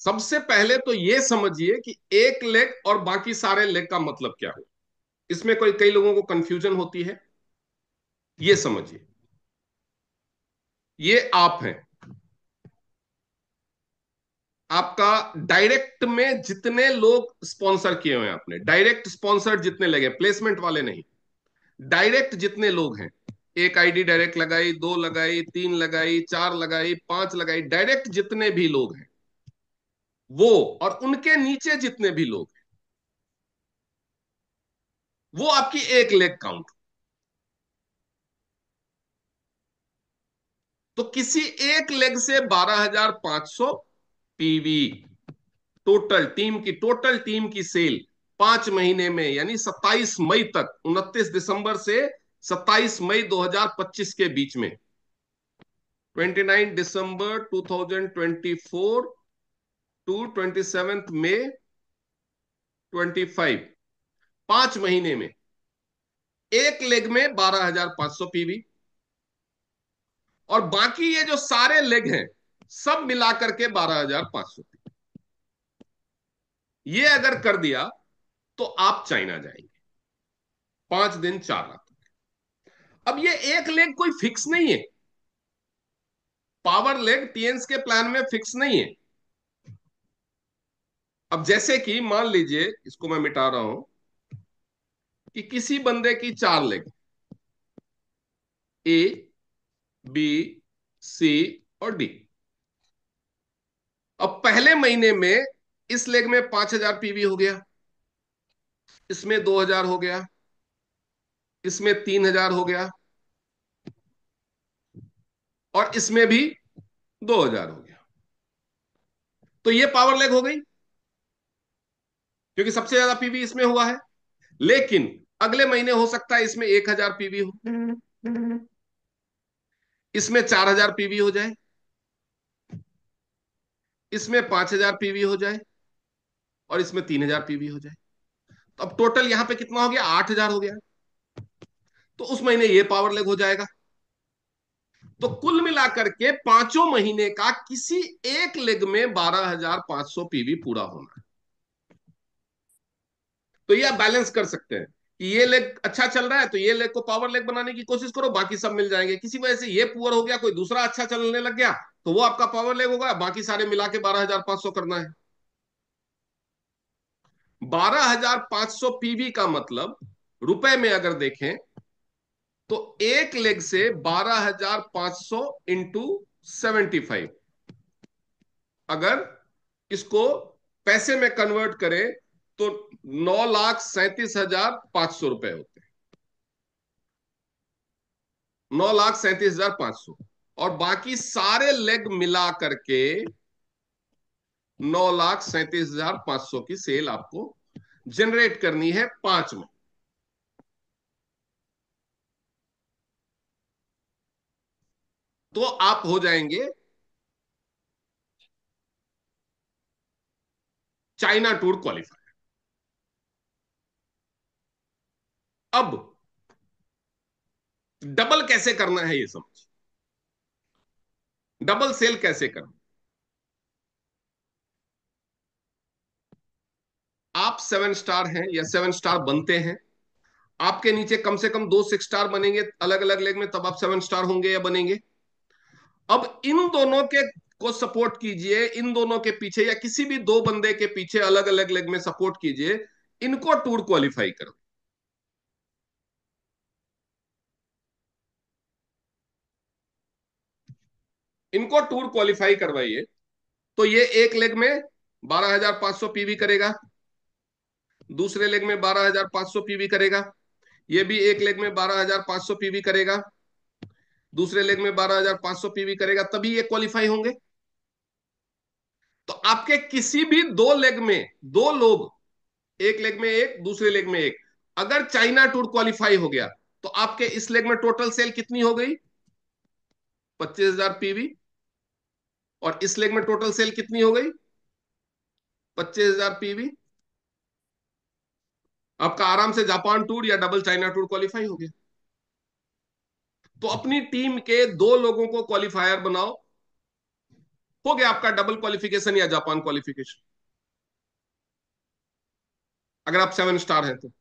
सबसे पहले तो ये समझिए कि एक लेग और बाकी सारे लेग का मतलब क्या है। इसमें कोई कई लोगों को कंफ्यूजन होती है, ये समझिए। ये आप हैं, आपका डायरेक्ट में जितने लोग स्पॉन्सर किए हुए हैं आपने, डायरेक्ट स्पॉन्सर जितने लगे, प्लेसमेंट वाले नहीं, डायरेक्ट जितने लोग हैं, एक आईडी डायरेक्ट लगाई, दो लगाई, तीन लगाई, चार लगाई, पांच लगाई, डायरेक्ट जितने भी लोग हैं वो, और उनके नीचे जितने भी लोग हैं, वो आपकी एक लेग काउंट। तो किसी एक लेग से 12,500 पीवी, टोटल टीम की सेल 5 महीने में, यानी 27 मई तक, 29 दिसंबर से 27 मई 2025 के बीच में, 29 दिसंबर 2024 टू 27 मई 25, 5 महीने में एक लेग में 12,500 पीवी, और बाकी ये जो सारे लेग हैं सब मिलाकर के 12,500। ये अगर कर दिया तो आप चाइना जाएंगे 5 दिन 4 रात। अब ये एक लेग कोई फिक्स नहीं है, पावर लेग टीएन्स के प्लान में फिक्स नहीं है। अब जैसे कि मान लीजिए, इसको मैं मिटा रहा हूं, कि किसी बंदे की 4 लेग, ए, बी, सी और डी। अब पहले महीने में इस लेग में 5,000 पीवी हो गया, इसमें 2,000 हो गया, इसमें 3,000 हो गया, और इसमें भी 2,000 हो गया। तो ये पावर लेग हो गई, क्योंकि सबसे ज्यादा पीवी इसमें हुआ है। लेकिन अगले महीने हो सकता है इसमें 1,000 पीवी हो, इसमें 4,000 पीवी हो जाए, इसमें 5,000 पीवी हो जाए, और इसमें 3,000 पीवी हो जाए। तो अब टोटल यहां पे कितना हो गया, 8,000 हो गया। तो उस महीने ये पावर लेग हो जाएगा। तो कुल मिलाकर के 5 महीने का किसी एक लेग में 12,500 पीवी पूरा होना है। तो ये आप बैलेंस कर सकते हैं कि ये लेग अच्छा चल रहा है तो ये लेग को पावर लेग बनाने की कोशिश करो, बाकी सब मिल जाएंगे। किसी वजह से ये पुअर हो गया, कोई दूसरा अच्छा चलने लग गया, तो वो आपका पावर लेग होगा, बाकी सारे मिला के 12,500 करना है। 12,500 पीवी का मतलब रुपए में अगर देखें तो एक लेग से 12,500 इंटू 75, अगर इसको पैसे में कन्वर्ट करें तो 9,37,500 रुपए होते हैं। 9,37,500, और बाकी सारे लेग मिला करके 9,37,500 की सेल आपको जनरेट करनी है 5 में। तो आप हो जाएंगे चाइना टूर क्वालिफायर। अब डबल कैसे करना है ये समझ, डबल सेल कैसे करना। आप 7 स्टार हैं या 7 स्टार बनते हैं, आपके नीचे कम से कम 2 6 स्टार बनेंगे अलग अलग लेग में, तब आप 7 स्टार होंगे या बनेंगे। अब इन दोनों के को सपोर्ट कीजिए, इन दोनों के पीछे या किसी भी दो बंदे के पीछे अलग अलग लेग में सपोर्ट कीजिए, इनको टूर क्वालिफाई करो। इनको टूर क्वालिफाई करवाइए। तो ये एक लेग में 12,500 पीवी करेगा, दूसरे लेग में 12,500 पीवी करेगा, ये भी एक लेग में 12,500 पीवी करेगा, दूसरे लेग में 12,500 पीवी करेगा, तभी ये क्वालिफाई होंगे। तो आपके किसी भी दो लेग में दो लोग, एक लेग में एक, दूसरे लेग में एक, अगर चाइना टूर क्वालिफाई हो गया तो आपके इस लेग में टोटल सेल कितनी हो गई? 25,000 पीवी। और इस लेग में टोटल सेल कितनी हो गई? 25,000 पीवी। आपका आराम से जापान टूर या डबल चाइना टूर क्वालिफाई हो गया। तो अपनी टीम के दो लोगों को क्वालिफायर बनाओ, हो गया आपका डबल क्वालिफिकेशन या जापान क्वालिफिकेशन, अगर आप 7 स्टार हैं तो।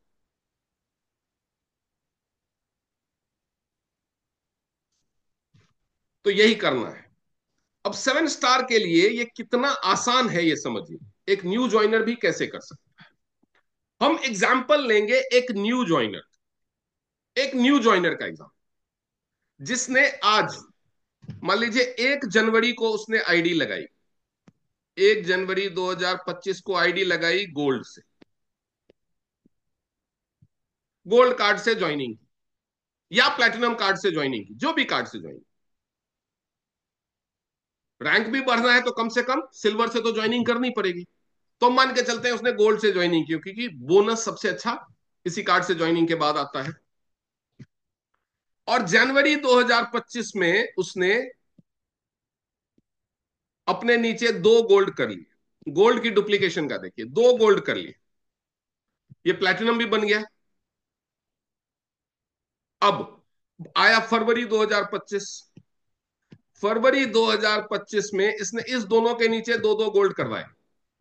तो यही करना है। अब 7 स्टार के लिए ये कितना आसान है ये समझिए, एक न्यू ज्वाइनर भी कैसे कर सकते हैं। हम एग्जाम्पल लेंगे एक न्यू ज्वाइनर का एग्जाम्पल, जिसने आज मान लीजिए 1 जनवरी को उसने आईडी लगाई, 1 जनवरी 2025 को आईडी लगाई गोल्ड से, गोल्ड कार्ड से ज्वाइनिंग या प्लेटिनम कार्ड से ज्वाइनिंग की, जो भी कार्ड से ज्वाइनिंग। रैंक भी बढ़ना है तो कम से कम सिल्वर से तो ज्वाइनिंग करनी पड़ेगी। तो मान के चलते हैं उसने गोल्ड से ज्वाइनिंग की, क्योंकि बोनस सबसे अच्छा इसी कार्ड से ज्वाइनिंग के बाद आता है। और जनवरी 2025 में उसने अपने नीचे 2 गोल्ड कर लिए, गोल्ड की डुप्लीकेशन का देखिए, 2 गोल्ड कर लिए, ये प्लेटिनम भी बन गया। अब आया फरवरी 2025, फरवरी 2025 में इसने इस दोनों के नीचे 2 2 गोल्ड करवाए,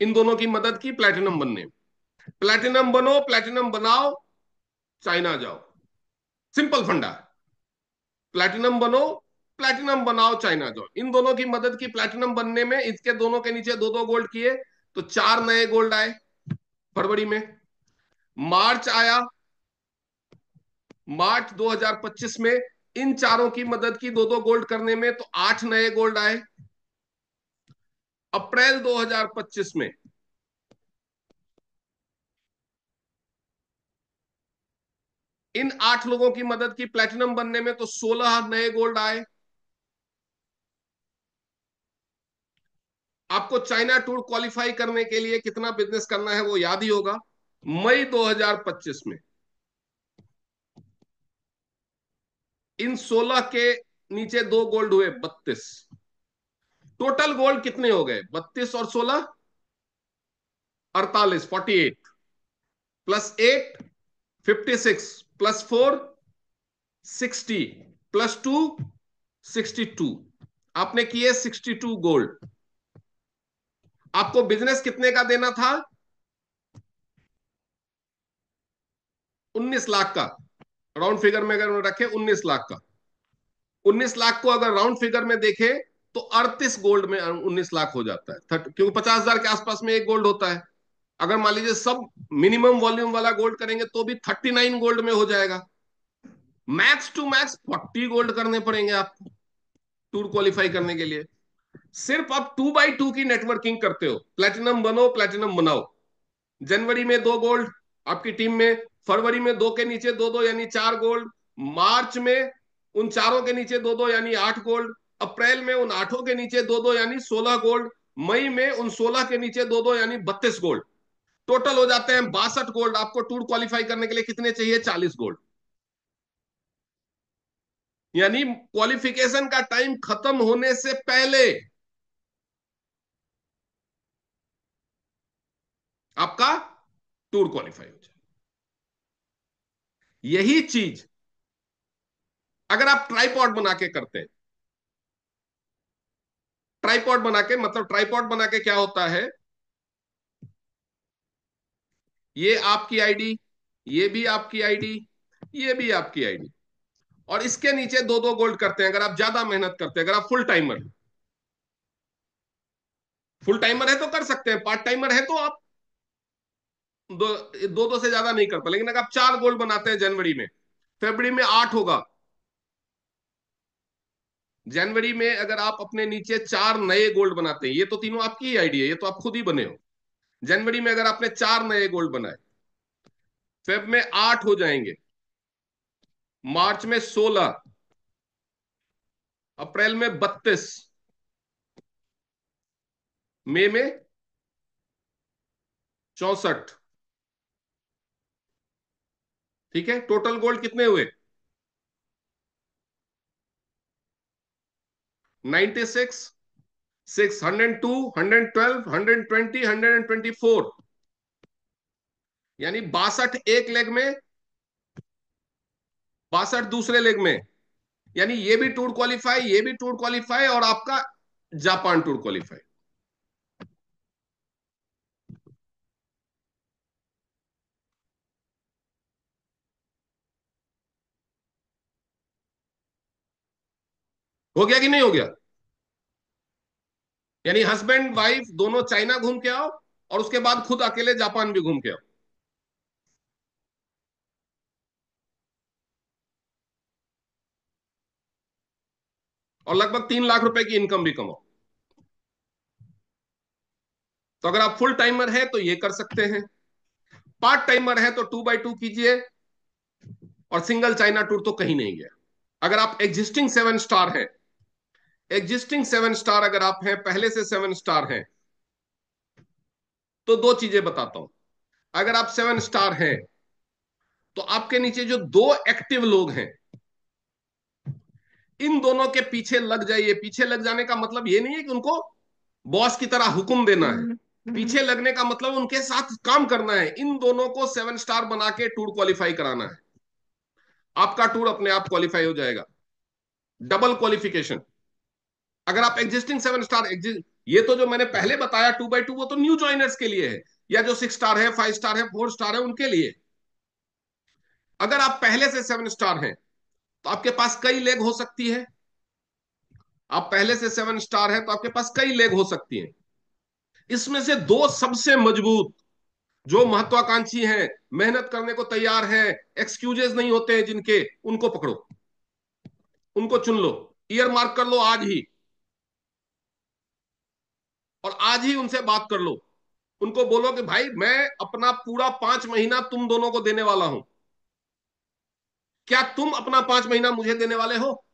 इन दोनों की मदद की प्लेटिनम बनने में। प्लेटिनम बनो, प्लेटिनम बनाओ, चाइना जाओ, सिंपल फंडा। प्लेटिनम बनो, प्लेटिनम बनाओ, चाइना जाओ, इन दोनों की मदद की प्लेटिनम बनने में। इसके दोनों के नीचे 2 2 गोल्ड किए तो 4 नए गोल्ड आए फरवरी में। मार्च आया, मार्च 2025 में इन चारों की मदद की 2 2 गोल्ड करने में तो 8 नए गोल्ड आए। अप्रैल 2025 में इन 8 लोगों की मदद की प्लेटिनम बनने में तो 16 नए गोल्ड आए। आपको चाइना टूर क्वालिफाई करने के लिए कितना बिजनेस करना है वो याद ही होगा। मई 2025 में इन 16 के नीचे 2 गोल्ड हुए 32। टोटल गोल्ड कितने हो गए? 32 और 16 48, 48 प्लस 8 56 प्लस 4 60 प्लस 2 62। आपने किए 62 गोल्ड। आपको बिजनेस कितने का देना था? 19 लाख का, राउंड फिगर में अगर रखे 19 लाख का, 19 लाख को अगर राउंड फिगर में देखे तो 38 गोल्ड में 19 लाख हो जाता है, क्योंकि 50,000 के आसपास में एक गोल्ड होता है। अगर मान लीजिए सब मिनिमम वॉल्यूम वाला गोल्ड करेंगे तो भी 39 गोल्ड में हो जाएगा। मैक्स टू मैक्स 40 गोल्ड करने पड़ेंगे आपको टूर क्वालिफाई करने के लिए। सिर्फ आप 2x2 की नेटवर्किंग करते हो, प्लेटिनम बनो, प्लेटिनम बनाओ। जनवरी में 2 गोल्ड आपकी टीम में, फरवरी में 2 के नीचे 2-2 यानी 4 गोल्ड, मार्च में उन चारों के नीचे 2-2 यानी 8 गोल्ड, अप्रैल में उन आठों के नीचे 2-2 यानी 16 गोल्ड, मई में उन 16 के नीचे 2-2 यानी 32 गोल्ड। टोटल हो जाते हैं 62 गोल्ड। आपको टूर क्वालिफाई करने के लिए कितने चाहिए? 40 गोल्ड। यानी क्वालिफिकेशन का टाइम खत्म होने से पहले आपका टूर क्वालिफाई हो जाए। यही चीज अगर आप ट्राइपॉड बना के करते हैं, ट्राइपॉड बना के मतलब ट्राइपॉड बना के क्या होता है, ये आपकी आईडी, ये भी आपकी आईडी, ये भी आपकी आईडी, और इसके नीचे 2-2 गोल्ड करते हैं। अगर आप ज्यादा मेहनत करते हैं, अगर आप फुल टाइमर है तो कर सकते हैं, पार्ट टाइमर है तो आप दो दो दो से ज्यादा नहीं कर पाए। लेकिन अगर आप 4 गोल्ड बनाते हैं जनवरी में, फरवरी में 8 होगा, जनवरी में अगर आप अपने नीचे 4 नए गोल्ड बनाते हैं, ये तो तीनों आपकी ही आईडी है, ये तो आप खुद ही बने हो। जनवरी में अगर आपने 4 नए गोल्ड बनाए, फेब में 8 हो जाएंगे, मार्च में 16, अप्रैल में 32, मई में 64। ठीक है, टोटल गोल्ड कितने हुए? 96, 6, 102, 112, 120, 124, यानी 62 एक लेग में, 62 दूसरे लेग में। यानी ये भी टूर क्वालिफाई, ये भी टूर क्वालिफाई, और आपका जापान टूर क्वालिफाई। हो गया कि नहीं हो गया? यानी हस्बैंड वाइफ दोनों चाइना घूम के आओ, और उसके बाद खुद अकेले जापान भी घूम के आओ। और लगभग 3 लाख रुपए की इनकम भी कमाओ। तो अगर आप फुल टाइमर है तो ये कर सकते हैं, पार्ट टाइमर है तो 2x2 कीजिए, और सिंगल चाइना टूर तो कहीं नहीं गया। अगर आप एग्जिस्टिंग 7 स्टार हैं, एग्जिस्टिंग 7 स्टार अगर आप हैं, पहले से 7 स्टार हैं, तो दो चीजें बताता हूं। अगर आप 7 स्टार हैं तो आपके नीचे जो 2 एक्टिव लोग हैं, इन दोनों के पीछे लग जाइए। पीछे लग जाने का मतलब ये नहीं है कि उनको बॉस की तरह हुक्म देना है, पीछे लगने का मतलब उनके साथ काम करना है। इन दोनों को 7 स्टार बना के टूर क्वालिफाई कराना है। आपका टूर अपने आप क्वालिफाई हो जाएगा, डबल क्वालिफिकेशन। अगर आप एग्जिस्टिंग 7 स्टार, ये तो जो मैंने पहले बताया 2x2, वो तो न्यू ज्वाइनर्स के लिए है, या जो 6 स्टार है, 5 स्टार है, 4 स्टार है, उनके लिए। अगर आप पहले से 7 स्टार हैं तो आपके पास कई लेग हो सकती है। आप पहले से 7 स्टार है तो आपके पास कई लेग हो सकती हैं। इसमें से दो सबसे मजबूत, जो महत्वाकांक्षी हैं, मेहनत करने को तैयार हैं, एक्सक्यूजेस नहीं होते हैं जिनके, उनको पकड़ो, उनको चुन लो, ईयर मार्क कर लो आज ही, और आज ही उनसे बात कर लो। उनको बोलो कि भाई मैं अपना पूरा 5 महीना तुम दोनों को देने वाला हूं, क्या तुम अपना 5 महीना मुझे देने वाले हो?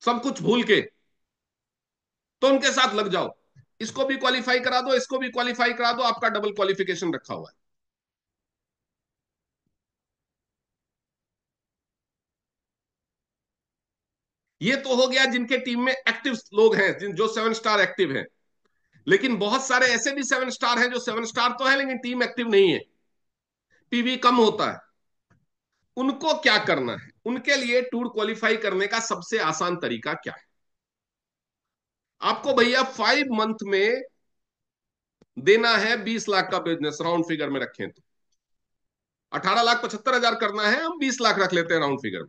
सब कुछ भूल के तो उनके साथ लग जाओ। इसको भी क्वालिफाई करा दो, इसको भी क्वालिफाई करा दो, आपका डबल क्वालिफिकेशन रखा हुआ है। ये तो हो गया जिनके टीम में एक्टिव लोग हैं, जो 7 स्टार एक्टिव हैं। लेकिन बहुत सारे ऐसे भी 7 स्टार हैं जो 7 स्टार तो है लेकिन टीम एक्टिव नहीं है, पीवी कम होता है। उनको क्या करना है? उनके लिए टूर क्वालिफाई करने का सबसे आसान तरीका क्या है? आपको भैया 5 मंथ में देना है 20 लाख का बिजनेस, राउंड फिगर में रखें तो 18,75,000 करना है, हम 20 लाख रख लेते हैं राउंड फिगर।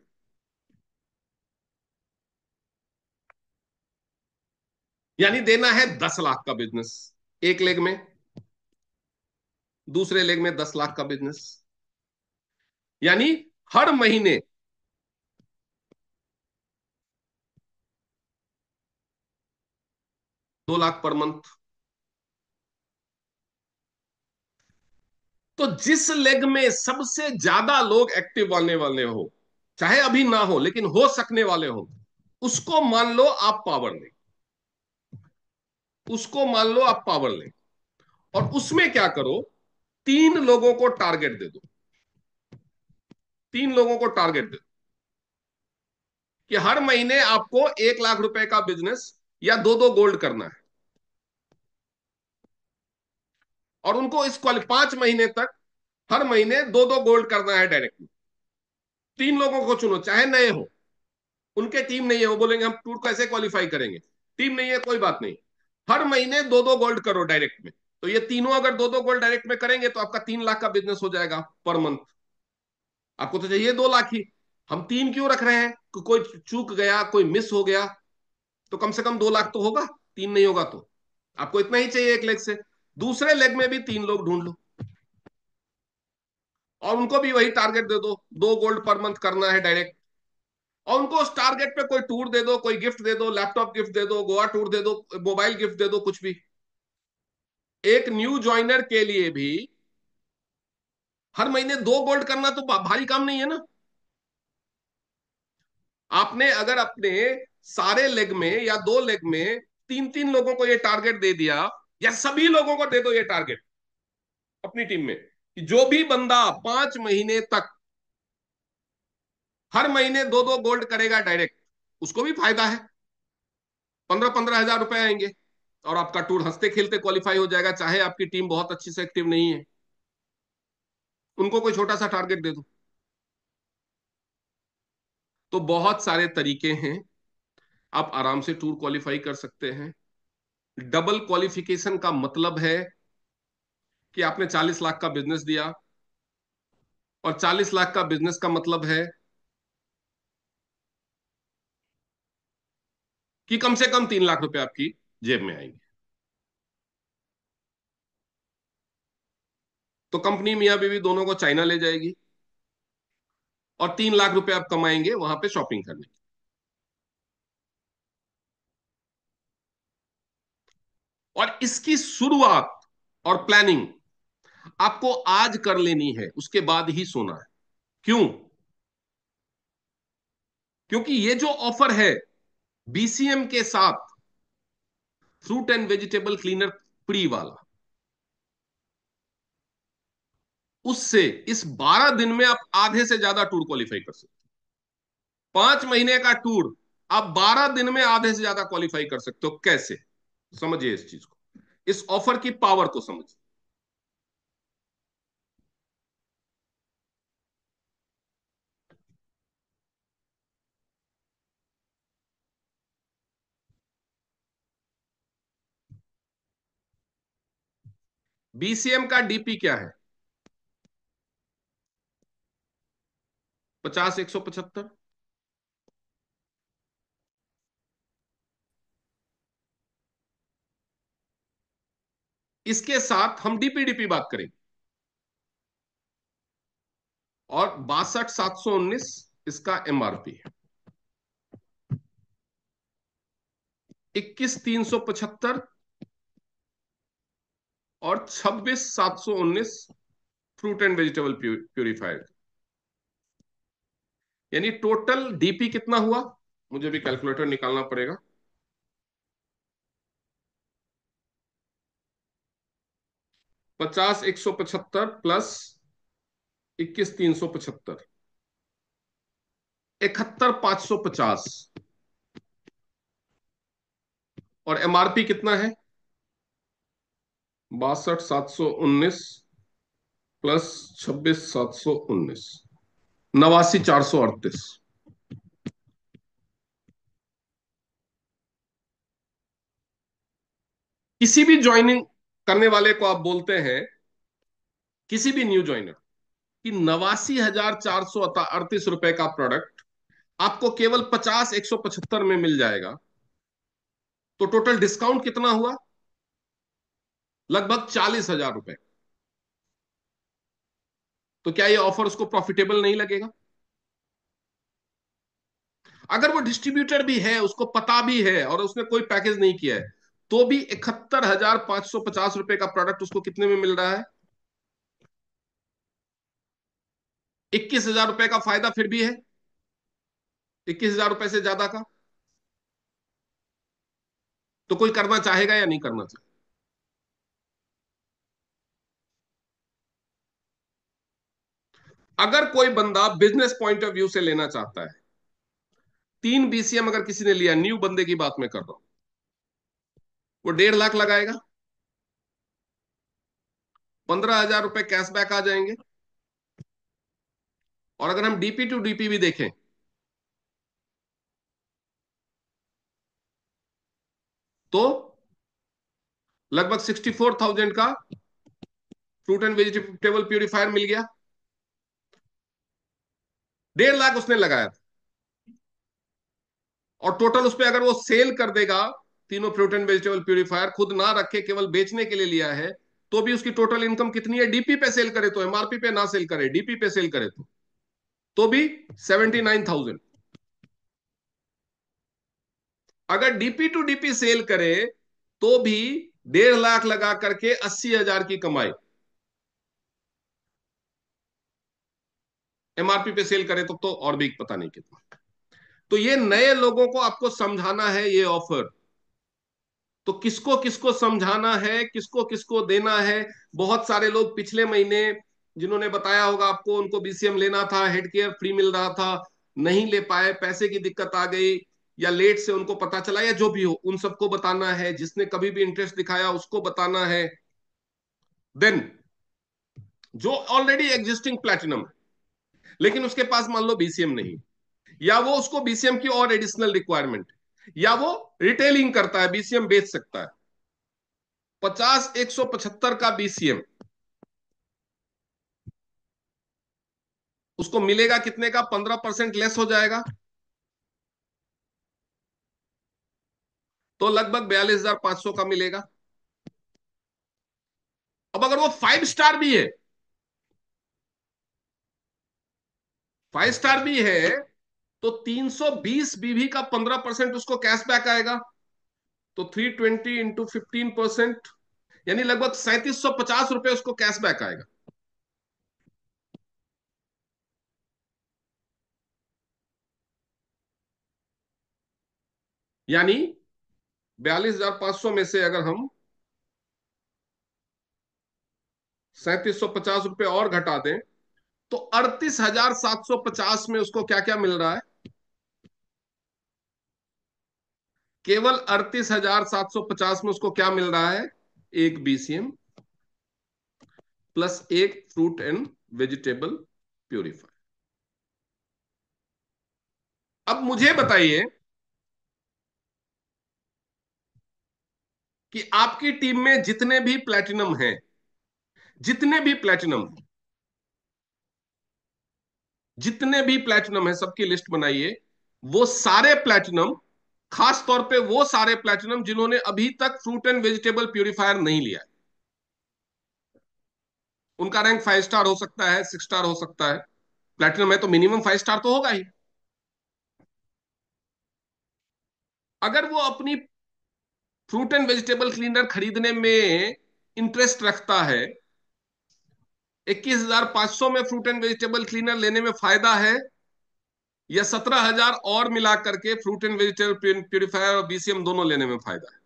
यानी देना है 10 लाख का बिजनेस एक लेग में, दूसरे लेग में 10 लाख का बिजनेस। यानी हर महीने 2 लाख पर मंथ। तो जिस लेग में सबसे ज्यादा लोग एक्टिव आने वाले हो, चाहे अभी ना हो लेकिन हो सकने वाले हो, उसको मान लो आप पावर लें, उसको मान लो आप पावर लें। और उसमें क्या करो, 3 लोगों को टारगेट दे दो, 3 लोगों को टारगेट दे दो कि हर महीने आपको 1 लाख रुपए का बिजनेस या दो दो गोल्ड करना है। और उनको इस 5 महीने तक हर महीने दो दो गोल्ड करना है डायरेक्टली। 3 लोगों को चुनो, चाहे नए हो, उनके टीम नहीं है, वो बोलेंगे हम टूर कैसे क्वालिफाई करेंगे, टीम नहीं है कोई बात नहीं, हर महीने दो दो गोल्ड करो डायरेक्ट में। तो ये तीनों अगर दो दो गोल्ड डायरेक्ट में करेंगे तो आपका 3 लाख का बिजनेस हो जाएगा पर मंथ। आपको तो चाहिए 2 लाख ही, हम 3 क्यों रख रहे हैं कि कोई चूक गया, कोई मिस हो गया, तो कम से कम 2 लाख तो होगा, 3 नहीं होगा तो। आपको इतना ही चाहिए एक लेग से, दूसरे लेग में भी 3 लोग ढूंढ लो और उनको भी वही टारगेट दे दो, 2 गोल्ड पर मंथ करना है डायरेक्ट। और उनको उस टारगेट पे कोई टूर दे दो, कोई गिफ्ट दे दो, लैपटॉप गिफ्ट दे दो, गोवा टूर दे दो, मोबाइल गिफ्ट दे दो, कुछ भी। एक न्यू ज्वाइनर के लिए भी हर महीने 2 गोल्ड करना तो भारी काम नहीं है ना। आपने अगर अपने सारे लेग में या 2 लेग में 3 3 लोगों को ये टारगेट दे दिया, या सभी लोगों को दे दो ये टारगेट अपनी टीम में कि जो भी बंदा 5 महीने तक हर महीने दो दो गोल्ड करेगा डायरेक्ट, उसको भी फायदा है, 15-15 हजार रुपए आएंगे और आपका टूर हंसते खेलते क्वालिफाई हो जाएगा, चाहे आपकी टीम बहुत अच्छी से एक्टिव नहीं है, उनको कोई छोटा सा टारगेट दे दो। तो बहुत सारे तरीके हैं, आप आराम से टूर क्वालिफाई कर सकते हैं। डबल क्वालिफिकेशन का मतलब है कि आपने 40 लाख का बिजनेस दिया, और 40 लाख का बिजनेस का मतलब है कि कम से कम 3 लाख रुपए आपकी जेब में आएंगे। तो कंपनी मियां बीवी दोनों को चाइना ले जाएगी और 3 लाख रुपए आप कमाएंगे वहां पे शॉपिंग करने की। और इसकी शुरुआत और प्लानिंग आपको आज कर लेनी है, उसके बाद ही सोना है। क्यों? क्योंकि ये जो ऑफर है बीसीएम के साथ, fruit and vegetable cleaner free वाला, उससे इस 12 दिन में आप आधे से ज्यादा टूर क्वालिफाई कर सकते हो। 5 महीने का टूर आप 12 दिन में आधे से ज्यादा क्वालिफाई कर सकते हो। कैसे? समझिए इस चीज को, इस ऑफर की पावर को समझिए। बीसीएम का डीपी क्या है? 50, 175। इसके साथ हम डीपीडीपी बात करेंगे, और 62,719 इसका एमआरपी है। 21,375 और 26,719 फ्रूट एंड वेजिटेबल प्यूरिफायर। यानी टोटल डीपी कितना हुआ, मुझे भी कैलकुलेटर निकालना पड़ेगा। 50, 175 प्लस 21,375, 71,550। और एमआरपी कितना है? 62,719 प्लस 26,719, 89,438। किसी भी ज्वाइनिंग करने वाले को आप बोलते हैं, किसी भी न्यू ज्वाइनर कि 89,438 रुपए का प्रोडक्ट आपको केवल 50,175 में मिल जाएगा, तो टोटल डिस्काउंट कितना हुआ? लगभग 40,000 रुपए। तो क्या ये ऑफर उसको प्रॉफिटेबल नहीं लगेगा? अगर वो डिस्ट्रीब्यूटर भी है, उसको पता भी है और उसने कोई पैकेज नहीं किया है, तो भी 71,550 रुपए का प्रोडक्ट उसको कितने में मिल रहा है? 21,000 रुपए का फायदा फिर भी है, 21,000 रुपए से ज्यादा का। तो कोई करना चाहेगा या नहीं करना चाहेगा? अगर कोई बंदा बिजनेस पॉइंट ऑफ व्यू से लेना चाहता है, 3 BCM अगर किसी ने लिया, न्यू बंदे की बात मैं कर रहा हूं, वो 1.5 लाख लगाएगा, 15,000 रुपए कैशबैक आ जाएंगे। और अगर हम डीपी टू डीपी भी देखें, तो लगभग 64,000 का फ्रूट एंड वेजिटेबल प्यूरिफायर मिल गया। 1.5 लाख उसने लगाया था, और टोटल उस पर अगर वो सेल कर देगा, तीनों फ्रूट एंड वेजिटेबल प्यूरिफायर खुद ना रखे, केवल बेचने के लिए लिया है, तो भी उसकी टोटल इनकम कितनी है? डीपी पे सेल करे तो, एमआरपी पे ना सेल करे, डीपी पे सेल करे तो भी 79,000। अगर डीपी टू डीपी सेल करे तो भी 1.5 लाख लगा करके 80,000 की कमाई। एमआरपी पे सेल करे तो और भी पता नहीं कितना। तो ये नए लोगों को आपको समझाना है ये ऑफर। तो किसको किसको समझाना है, किसको किसको देना है? बहुत सारे लोग पिछले महीने, जिन्होंने बताया होगा आपको, उनको बीसीएम लेना था, हेड केयर फ्री मिल रहा था, नहीं ले पाए, पैसे की दिक्कत आ गई, या लेट से उनको पता चला, या जो भी हो, उन सबको बताना है। जिसने कभी भी इंटरेस्ट दिखाया उसको बताना है। देन जो ऑलरेडी एग्जिस्टिंग प्लैटिनम है, लेकिन उसके पास मान लो बीसीएम नहीं, या वो उसको बीसीएम की और एडिशनल रिक्वायरमेंट, या वो रिटेलिंग करता है, बीसीएम बेच सकता है, 50,175 का बीसीएम उसको मिलेगा कितने का? 15% लेस हो जाएगा, तो लगभग 42,500 का मिलेगा। अब अगर वो 5 स्टार भी है, 5 स्टार भी है, तो 320 बीवी का 15% उसको कैशबैक आएगा, तो 320 इंटू 15%, यानी लगभग 3,750 रुपए उसको कैशबैक आएगा। यानी 42,500 में से अगर हम 3,750 रुपए और घटा दें, तो 38,750 में उसको क्या क्या मिल रहा है? केवल 38,750 में उसको क्या मिल रहा है? एक बीसीएम प्लस एक फ्रूट एंड वेजिटेबल प्यूरिफायर। अब मुझे बताइए कि आपकी टीम में जितने भी प्लेटिनम जितने भी प्लेटिनम है, सबकी लिस्ट बनाइए। वो सारे प्लेटिनम, खास तौर पे वो सारे प्लेटिनम जिन्होंने अभी तक फ्रूट एंड वेजिटेबल प्यूरिफायर नहीं लिया है, उनका रैंक 5 स्टार हो सकता है, 6 स्टार हो सकता है। प्लेटिनम है तो मिनिमम 5 स्टार तो होगा ही। अगर वो अपनी फ्रूट एंड वेजिटेबल क्लीनर खरीदने में इंटरेस्ट रखता है, 21,500 में फ्रूट एंड वेजिटेबल क्लीनर लेने में फायदा है, या 17,000 और मिला करके फ्रूट एंड वेजिटेबल प्यूरिफायर और बीसीएम दोनों लेने में फायदा है?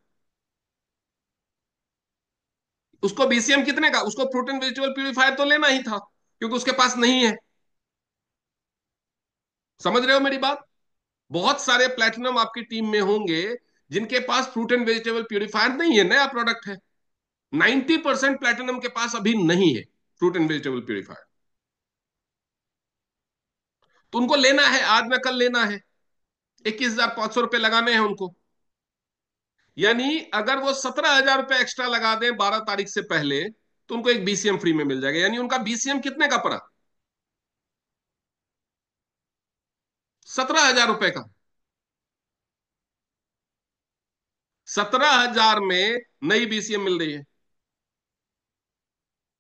उसको बीसीएम कितने का, उसको फ्रूट एंड वेजिटेबल प्यूरिफायर तो लेना ही था, क्योंकि उसके पास नहीं है। समझ रहे हो मेरी बात? बहुत सारे प्लेटिनम आपकी टीम में होंगे जिनके पास फ्रूट एंड वेजिटेबल प्यूरिफायर नहीं है, नया प्रोडक्ट है। 90% प्लेटिनम के पास अभी नहीं है फ्रूट एंड वेजिटेबल प्यूरिफायर, तो उनको लेना है, आज ना कल लेना है। 21,500 रुपए लगाने हैं उनको। यानी अगर वो 17,000 रुपए एक्स्ट्रा लगा दें 12 तारीख से पहले, तो उनको एक बीसीएम फ्री में मिल जाएगा। यानी उनका बीसीएम कितने का पड़ा? 17,000 रुपए का। 17,000 में नई बीसीएम मिल रही है।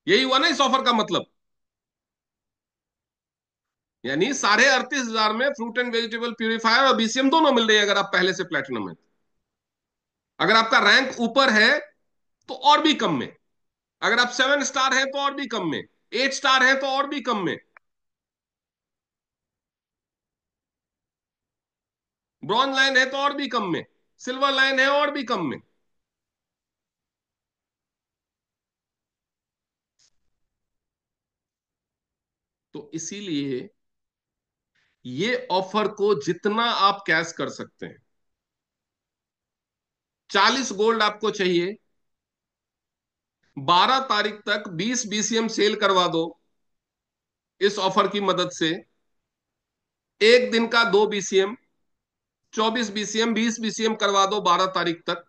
यही हुआ ना इस ऑफर का मतलब। यानी 38,500 में फ्रूट एंड वेजिटेबल प्यूरिफायर और बीसीएम दोनों मिल रही है अगर आप पहले से प्लेटिनम है। अगर आपका रैंक ऊपर है तो और भी कम में। अगर आप 7 स्टार है तो और भी कम में। 8 स्टार है तो और भी कम में। ब्रॉन्ज लाइन है तो और भी कम में। सिल्वर लाइन है और भी कम में। तो इसीलिए ये ऑफर को जितना आप कैश कर सकते हैं, 40 गोल्ड आपको चाहिए, 12 तारीख तक 20 बीसीएम सेल करवा दो इस ऑफर की मदद से। एक दिन का 2 बीसीएम, 24 बीसीएम, 20 बीसीएम करवा दो 12 तारीख तक।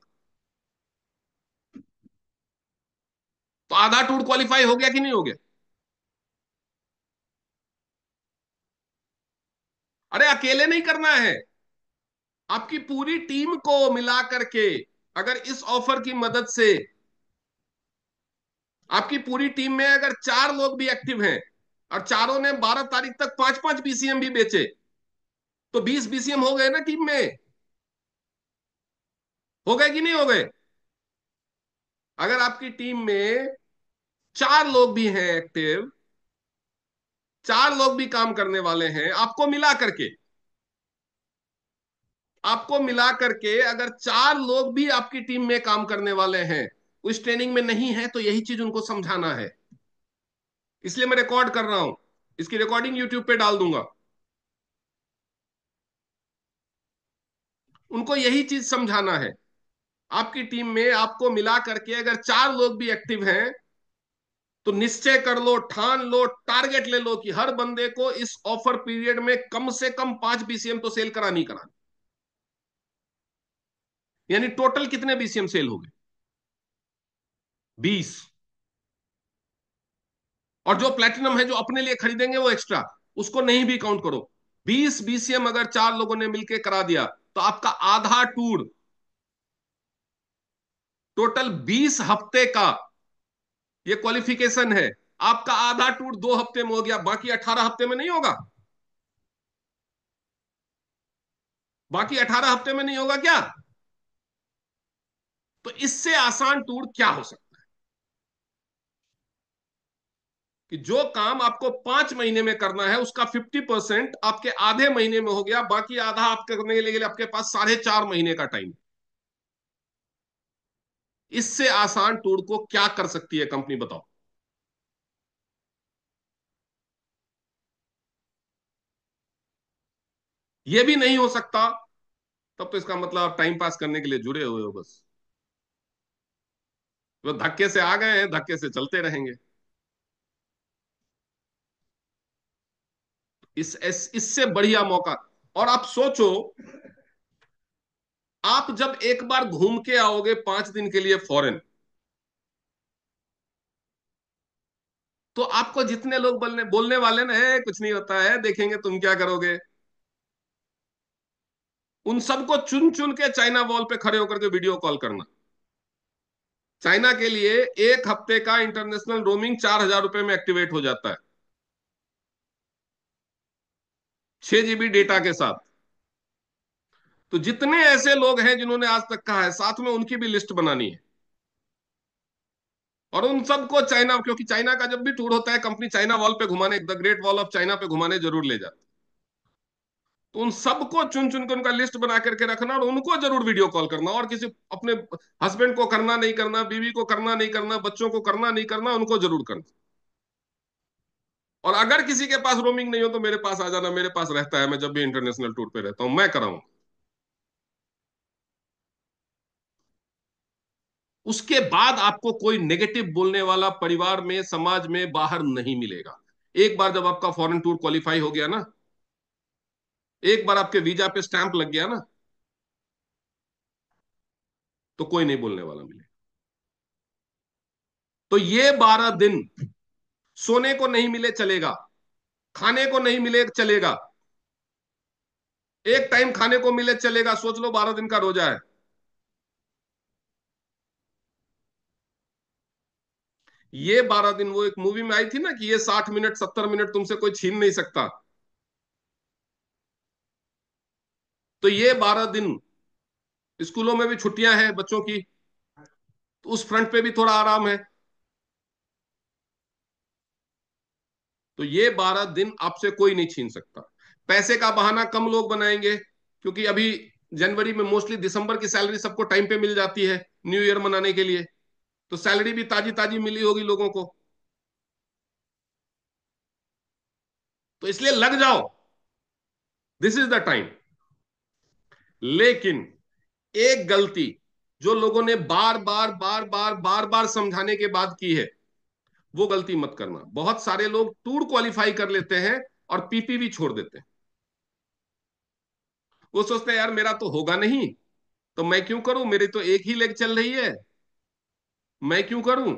तो आधा टूर क्वालिफाई हो गया कि नहीं हो गया? अरे अकेले नहीं करना है, आपकी पूरी टीम को मिला करके। अगर इस ऑफर की मदद से आपकी पूरी टीम में अगर 4 लोग भी एक्टिव हैं और चारों ने 12 तारीख तक 5-5 बीसीएम भी बेचे, तो 20 बीसीएम हो गए ना टीम में। हो गए कि नहीं हो गए? अगर आपकी टीम में 4 लोग भी हैं एक्टिव, 4 लोग भी काम करने वाले हैं, आपको मिला करके अगर 4 लोग भी आपकी टीम में काम करने वाले हैं, उस ट्रेनिंग में नहीं है, तो यही चीज उनको समझाना है। इसलिए मैं रिकॉर्ड कर रहा हूं, इसकी रिकॉर्डिंग यूट्यूब पे डाल दूंगा। उनको यही चीज समझाना है। आपकी टीम में आपको मिला करके अगर 4 लोग भी एक्टिव हैं, तो निश्चय कर लो, ठान लो, टारगेट ले लो कि हर बंदे को इस ऑफर पीरियड में कम से कम 5 बीसीएम तो सेल करानी करानी। यानी टोटल कितने बीसीएम सेल हो गए? 20। और जो प्लेटिनम है जो अपने लिए खरीदेंगे वो एक्स्ट्रा, उसको नहीं भी काउंट करो। 20 बीसीएम अगर 4 लोगों ने मिलकर करा दिया, तो आपका आधा टूर, टोटल 20 हफ्ते का ये क्वालिफिकेशन है, आपका आधा टूर 2 हफ्ते में हो गया, बाकी 18 हफ्ते में नहीं होगा? बाकी 18 हफ्ते में नहीं होगा क्या? तो इससे आसान टूर क्या हो सकता है? कि जो काम आपको 5 महीने में करना है उसका 50% आपके आधे महीने में हो गया, बाकी आधा आप करने के लिए आपके पास 4.5 महीने का टाइम। इससे आसान टूर को क्या कर सकती है कंपनी, बताओ? ये भी नहीं हो सकता, तब तो इसका मतलब आप टाइम पास करने के लिए जुड़े हुए हो बस। वो धक्के से आ गए हैं, धक्के से चलते रहेंगे। इससे बढ़िया मौका। और आप सोचो, आप जब एक बार घूम के आओगे 5 दिन के लिए फॉरेन, तो आपको जितने लोग बोलने बोलने वाले ना है कुछ नहीं होता है, देखेंगे तुम क्या करोगे, उन सबको चुन चुन के चाइना वॉल पे खड़े होकर के वीडियो कॉल करना। चाइना के लिए 1 हफ्ते का इंटरनेशनल रोमिंग 4,000 रुपए में एक्टिवेट हो जाता है, 6 जीबी डेटा के साथ। तो जितने ऐसे लोग हैं जिन्होंने आज तक कहा है, साथ में उनकी भी लिस्ट बनानी है। और उन सबको चाइना, क्योंकि चाइना का जब भी टूर होता है कंपनी चाइना वॉल पे घुमाने, the great wall of China पे घुमाने जरूर ले जाती है। तो उन सबको चुन चुन के उनका लिस्ट बना करके रखना, और उनको जरूर वीडियो कॉल करना। और किसी अपने हस्बैंड को करना नहीं करना, बीवी को करना नहीं करना, बच्चों को करना नहीं करना, उनको जरूर करना। और अगर किसी के पास रोमिंग नहीं हो तो मेरे पास आ जाना, मेरे पास रहता है, मैं जब भी इंटरनेशनल टूर पे रहता हूं मैं कराऊं। उसके बाद आपको कोई नेगेटिव बोलने वाला परिवार में, समाज में, बाहर नहीं मिलेगा। एक बार जब आपका फॉरेन टूर क्वालिफाई हो गया ना, एक बार आपके वीजा पे स्टैंप लग गया ना, तो कोई नहीं बोलने वाला मिलेगा। तो ये 12 दिन सोने को नहीं मिले चलेगा, खाने को नहीं मिले चलेगा, एक टाइम खाने को मिले चलेगा, सोच लो 12 दिन का रोजा है। ये 12 दिन, वो एक मूवी में आई थी ना कि ये 60 मिनट 70 मिनट तुमसे कोई छीन नहीं सकता। तो ये 12 दिन स्कूलों में भी छुट्टियां हैं बच्चों की, तो उस फ्रंट पे भी थोड़ा आराम है। तो ये 12 दिन आपसे कोई नहीं छीन सकता। पैसे का बहाना कम लोग बनाएंगे, क्योंकि अभी जनवरी में मोस्टली दिसंबर की सैलरी सबको टाइम पे मिल जाती है न्यू ईयर मनाने के लिए, तो सैलरी भी ताजी ताजी मिली होगी लोगों को, तो इसलिए लग जाओ, दिस इज द टाइम। लेकिन एक गलती जो लोगों ने बार बार बार बार बार बार समझाने के बाद की है, वो गलती मत करना। बहुत सारे लोग टूर क्वालिफाई कर लेते हैं और पीपीवी छोड़ देते हैं। वो सोचते हैं यार मेरा तो होगा नहीं, तो मैं क्यों करूं, मेरी तो एक ही लेग चल रही है, मैं क्यों करूं।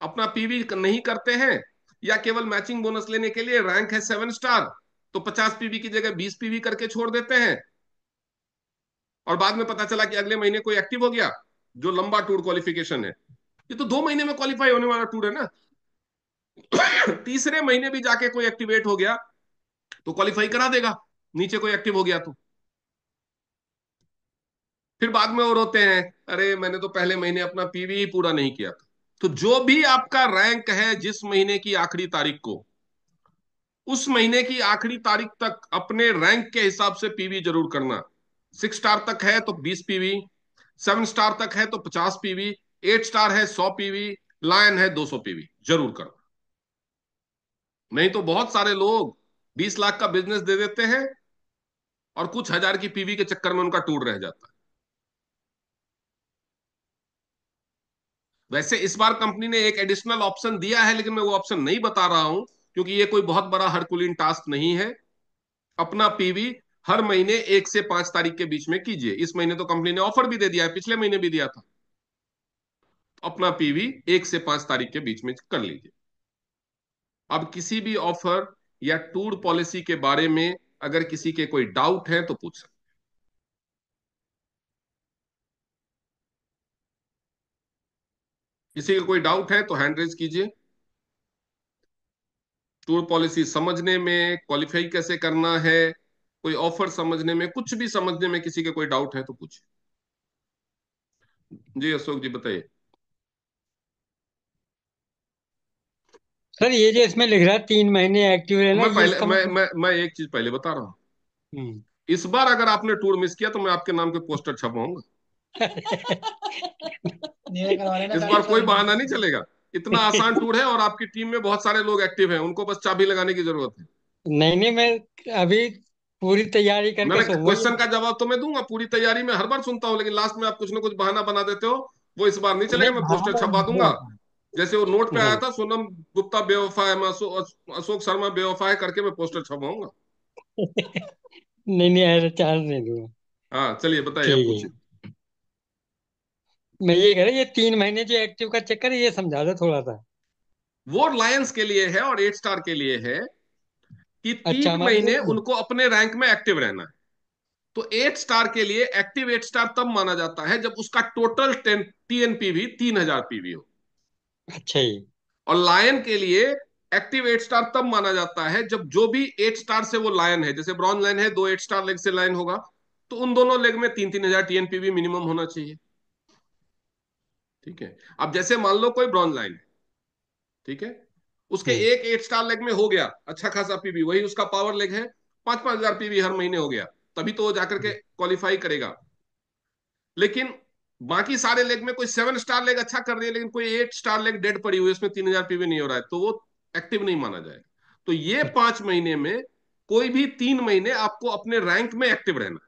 अपना पीवी नहीं करते हैं, या केवल मैचिंग बोनस लेने के लिए रैंक है 7 स्टार, तो 50 पीवी की जगह 20 पीवी करके छोड़ देते हैं। और बाद में पता चला कि अगले महीने कोई एक्टिव हो गया, जो लंबा टूर क्वालिफिकेशन है, ये तो 2 महीने में क्वालिफाई होने वाला टूर है ना। तीसरे महीने भी जाके कोई एक्टिवेट हो गया तो क्वालिफाई करा देगा, नीचे कोई एक्टिव हो गया तो। फिर बाद में वो रोते हैं, अरे मैंने तो पहले महीने अपना पीवी ही पूरा नहीं किया था। तो जो भी आपका रैंक है जिस महीने की आखिरी तारीख को, उस महीने की आखिरी तारीख तक अपने रैंक के हिसाब से पीवी जरूर करना। 6 स्टार तक है तो 20 पीवी, 7 स्टार तक है तो 50 पीवी, 8 स्टार है 100 पीवी, लायन है 200 पीवी जरूर करना। नहीं तो बहुत सारे लोग 20 लाख का बिजनेस दे देते हैं और कुछ हजार की पीवी के चक्कर में उनका टूर रह जाता है। वैसे इस बार कंपनी ने एक एडिशनल ऑप्शन दिया है, लेकिन मैं वो ऑप्शन नहीं बता रहा हूं, क्योंकि ये कोई बहुत बड़ा हरकुलिन टास्क नहीं है। अपना पीवी हर महीने 1 से 5 तारीख के बीच में कीजिए। इस महीने तो कंपनी ने ऑफर भी दे दिया है, पिछले महीने भी दिया था। अपना पीवी 1 से 5 तारीख के बीच में कर लीजिए। अब किसी भी ऑफर या टूर पॉलिसी के बारे में अगर किसी के कोई डाउट है तो पूछ सकते। किसी का कोई डाउट है तो हैंड रेज कीजिए। टूर पॉलिसी समझने में, क्वालिफाई कैसे करना है, कोई ऑफर समझने में, कुछ भी समझने में किसी के कोई डाउट है तो पूछिए। जी अशोक जी बताइए। सर ये जो इसमें लिख रहा है 3 महीने एक्टिव रहना, मैं ये पहले इसका मतलब? मैं एक चीज पहले बता रहा हूं। हम्म। इस बार अगर आपने टूर मिस किया तो मैं आपके नाम के पोस्टर छपवाऊंगा। नीले करवा लेना इस बार गाड़ी कोई चोरी बहाना नहीं चलेगा। इतना आसान टूर है और आपकी टीम में बहुत सारे लोग एक्टिव हैं, उनको बस चाबी लगाने की जरूरत है। नहीं नहीं, मैं अभी पूरी तैयारी करके मैंने सोऊंगा क्वेश्चन का जवाब तो मैं दूंगा पूरी तैयारी में, हर बार सुनता हूं, लेकिन लास्ट में आप कुछ ना कुछ बहाना बना देते हो। वो इस बार नहीं चलेगा, नहीं, मैं पोस्टर बहाना छपवा नहीं दूंगा। आता। जैसे वो नोट पे आया नहीं था सोनम गुप्ता बेवफा है, मैं अशोक शर्मा बेवफा है करके मैं पोस्टर छपवाऊंगा। नहीं नहीं, ऐसा चांस नहीं दूंगा। हाँ चलिए बताइए, अब ठीक है। पूछिए। मैं ये कह रहा ये 3 महीने जो एक्टिव का चक्कर है, ये समझा दो थोड़ा सा। वो लायंस के लिए है और 8 स्टार के लिए है कि अच्छा, 3 महीने हमारे उनको अपने रैंक में एक्टिव रहना है। तो 8 स्टार के लिए एक्टिव 8 स्टार तब माना जाता है जब उसका टोटल टीएनपीवी 3000 पीवी हो। अच्छा ही। और लायन के लिए एक्टिव 8 स्टार तब माना जाता है जब जो भी 8 स्टार से वो लायन है, जैसे ब्रॉन्ज लाइन है, 2 8 स्टार लेग से लायन होगा, तो उन दोनों लेग में 3 3000 टीएनपीवी मिनिमम होना चाहिए। ठीक है। अब जैसे मान लो कोई ब्रॉन्ज लाइन है, ठीक है, उसके हम्म। एक 8 स्टार लेग में हो गया अच्छा खासा पीवी, वही उसका पावर लेग है, 5 5 हजार पीवी हर महीने हो गया, तभी तो वो जाकर के क्वालिफाई करेगा। लेकिन बाकी सारे लेग में कोई 7 स्टार लेग अच्छा कर रही है, लेकिन कोई 8 स्टार लेग डेड पड़ी हुई है, उसमें 3000 पीवी नहीं हो रहा है, तो वो एक्टिव नहीं माना जाएगा। तो ये 5 महीने में कोई भी 3 महीने आपको अपने रैंक में एक्टिव रहना है।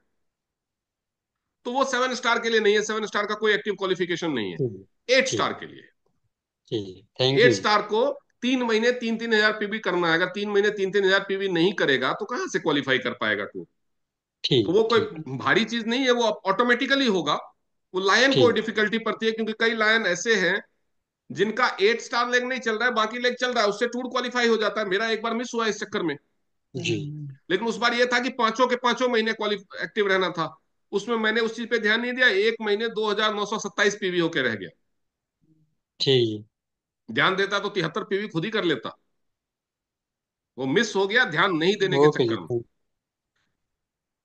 तो वो 7 स्टार के लिए नहीं है, 7 स्टार का कोई एक्टिव क्वालिफिकेशन नहीं है, ठीक। 8 स्टार ठीक। के लिए। ठीक, थैंक एट यू। स्टार को 3 महीने 3 3 हजार पीवी करना है। अगर 3 महीने 3 3 हजार पीवी नहीं करेगा तो कहां से क्वालिफाई कर पाएगा टूर। तो ठीक वो कोई ठीक। भारी चीज नहीं है, वो ऑटोमेटिकली होगा। वो लायन को ठीक। डिफिकल्टी पड़ती है, क्योंकि कई लायन ऐसे हैं जिनका 8 स्टार लेग नहीं चल रहा है, बाकी लेग चल रहा है, उससे टूर क्वालिफाई हो जाता है। मेरा एक बार मिस हुआ इस चक्कर में। जी। लेकिन उस बार ये था कि पांचों के पांचों महीने क्वालि एक्टिव रहना था। उसमें मैंने उस चीज पे ध्यान नहीं दिया, एक महीने 2927 पीवी होके रह गया। ठीक ध्यान देता तो 73 पीवी खुद ही कर लेता। वो मिस हो गया ध्यान नहीं देने है। के ओके चक्कर में। जी।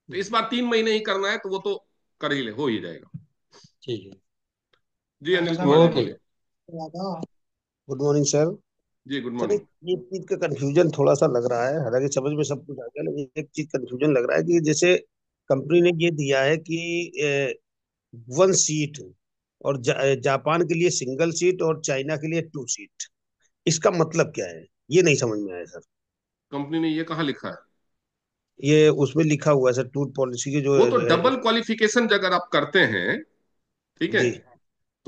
तो इस बार 3 महीने ही करना है, तो वो तो कर ही ले, हो ही जाएगा। ठीक है। जी अनिल कुमार जी ओके। बोलिए। Good morning sir. जी गुड सर मॉर्निंग। एक ये चीज का कंफ्यूजन थोड़ा सा लग रहा है, हालांकि समझ में सब कुछ आ गया, लेकिन एक चीज कंफ्यूजन लग रहा है कि जैसे कंपनी ने ये दिया है कि 1 सीट, और जापान के लिए सिंगल सीट और चाइना के लिए 2 सीट। इसका मतलब क्या है, ये नहीं समझ में आया सर। कंपनी ने ये कहाँ लिखा है? ये उसमें लिखा हुआ है सर, टूर पॉलिसी की जो वो तो डबल क्वालिफिकेशन अगर आप करते हैं, ठीक है, जी।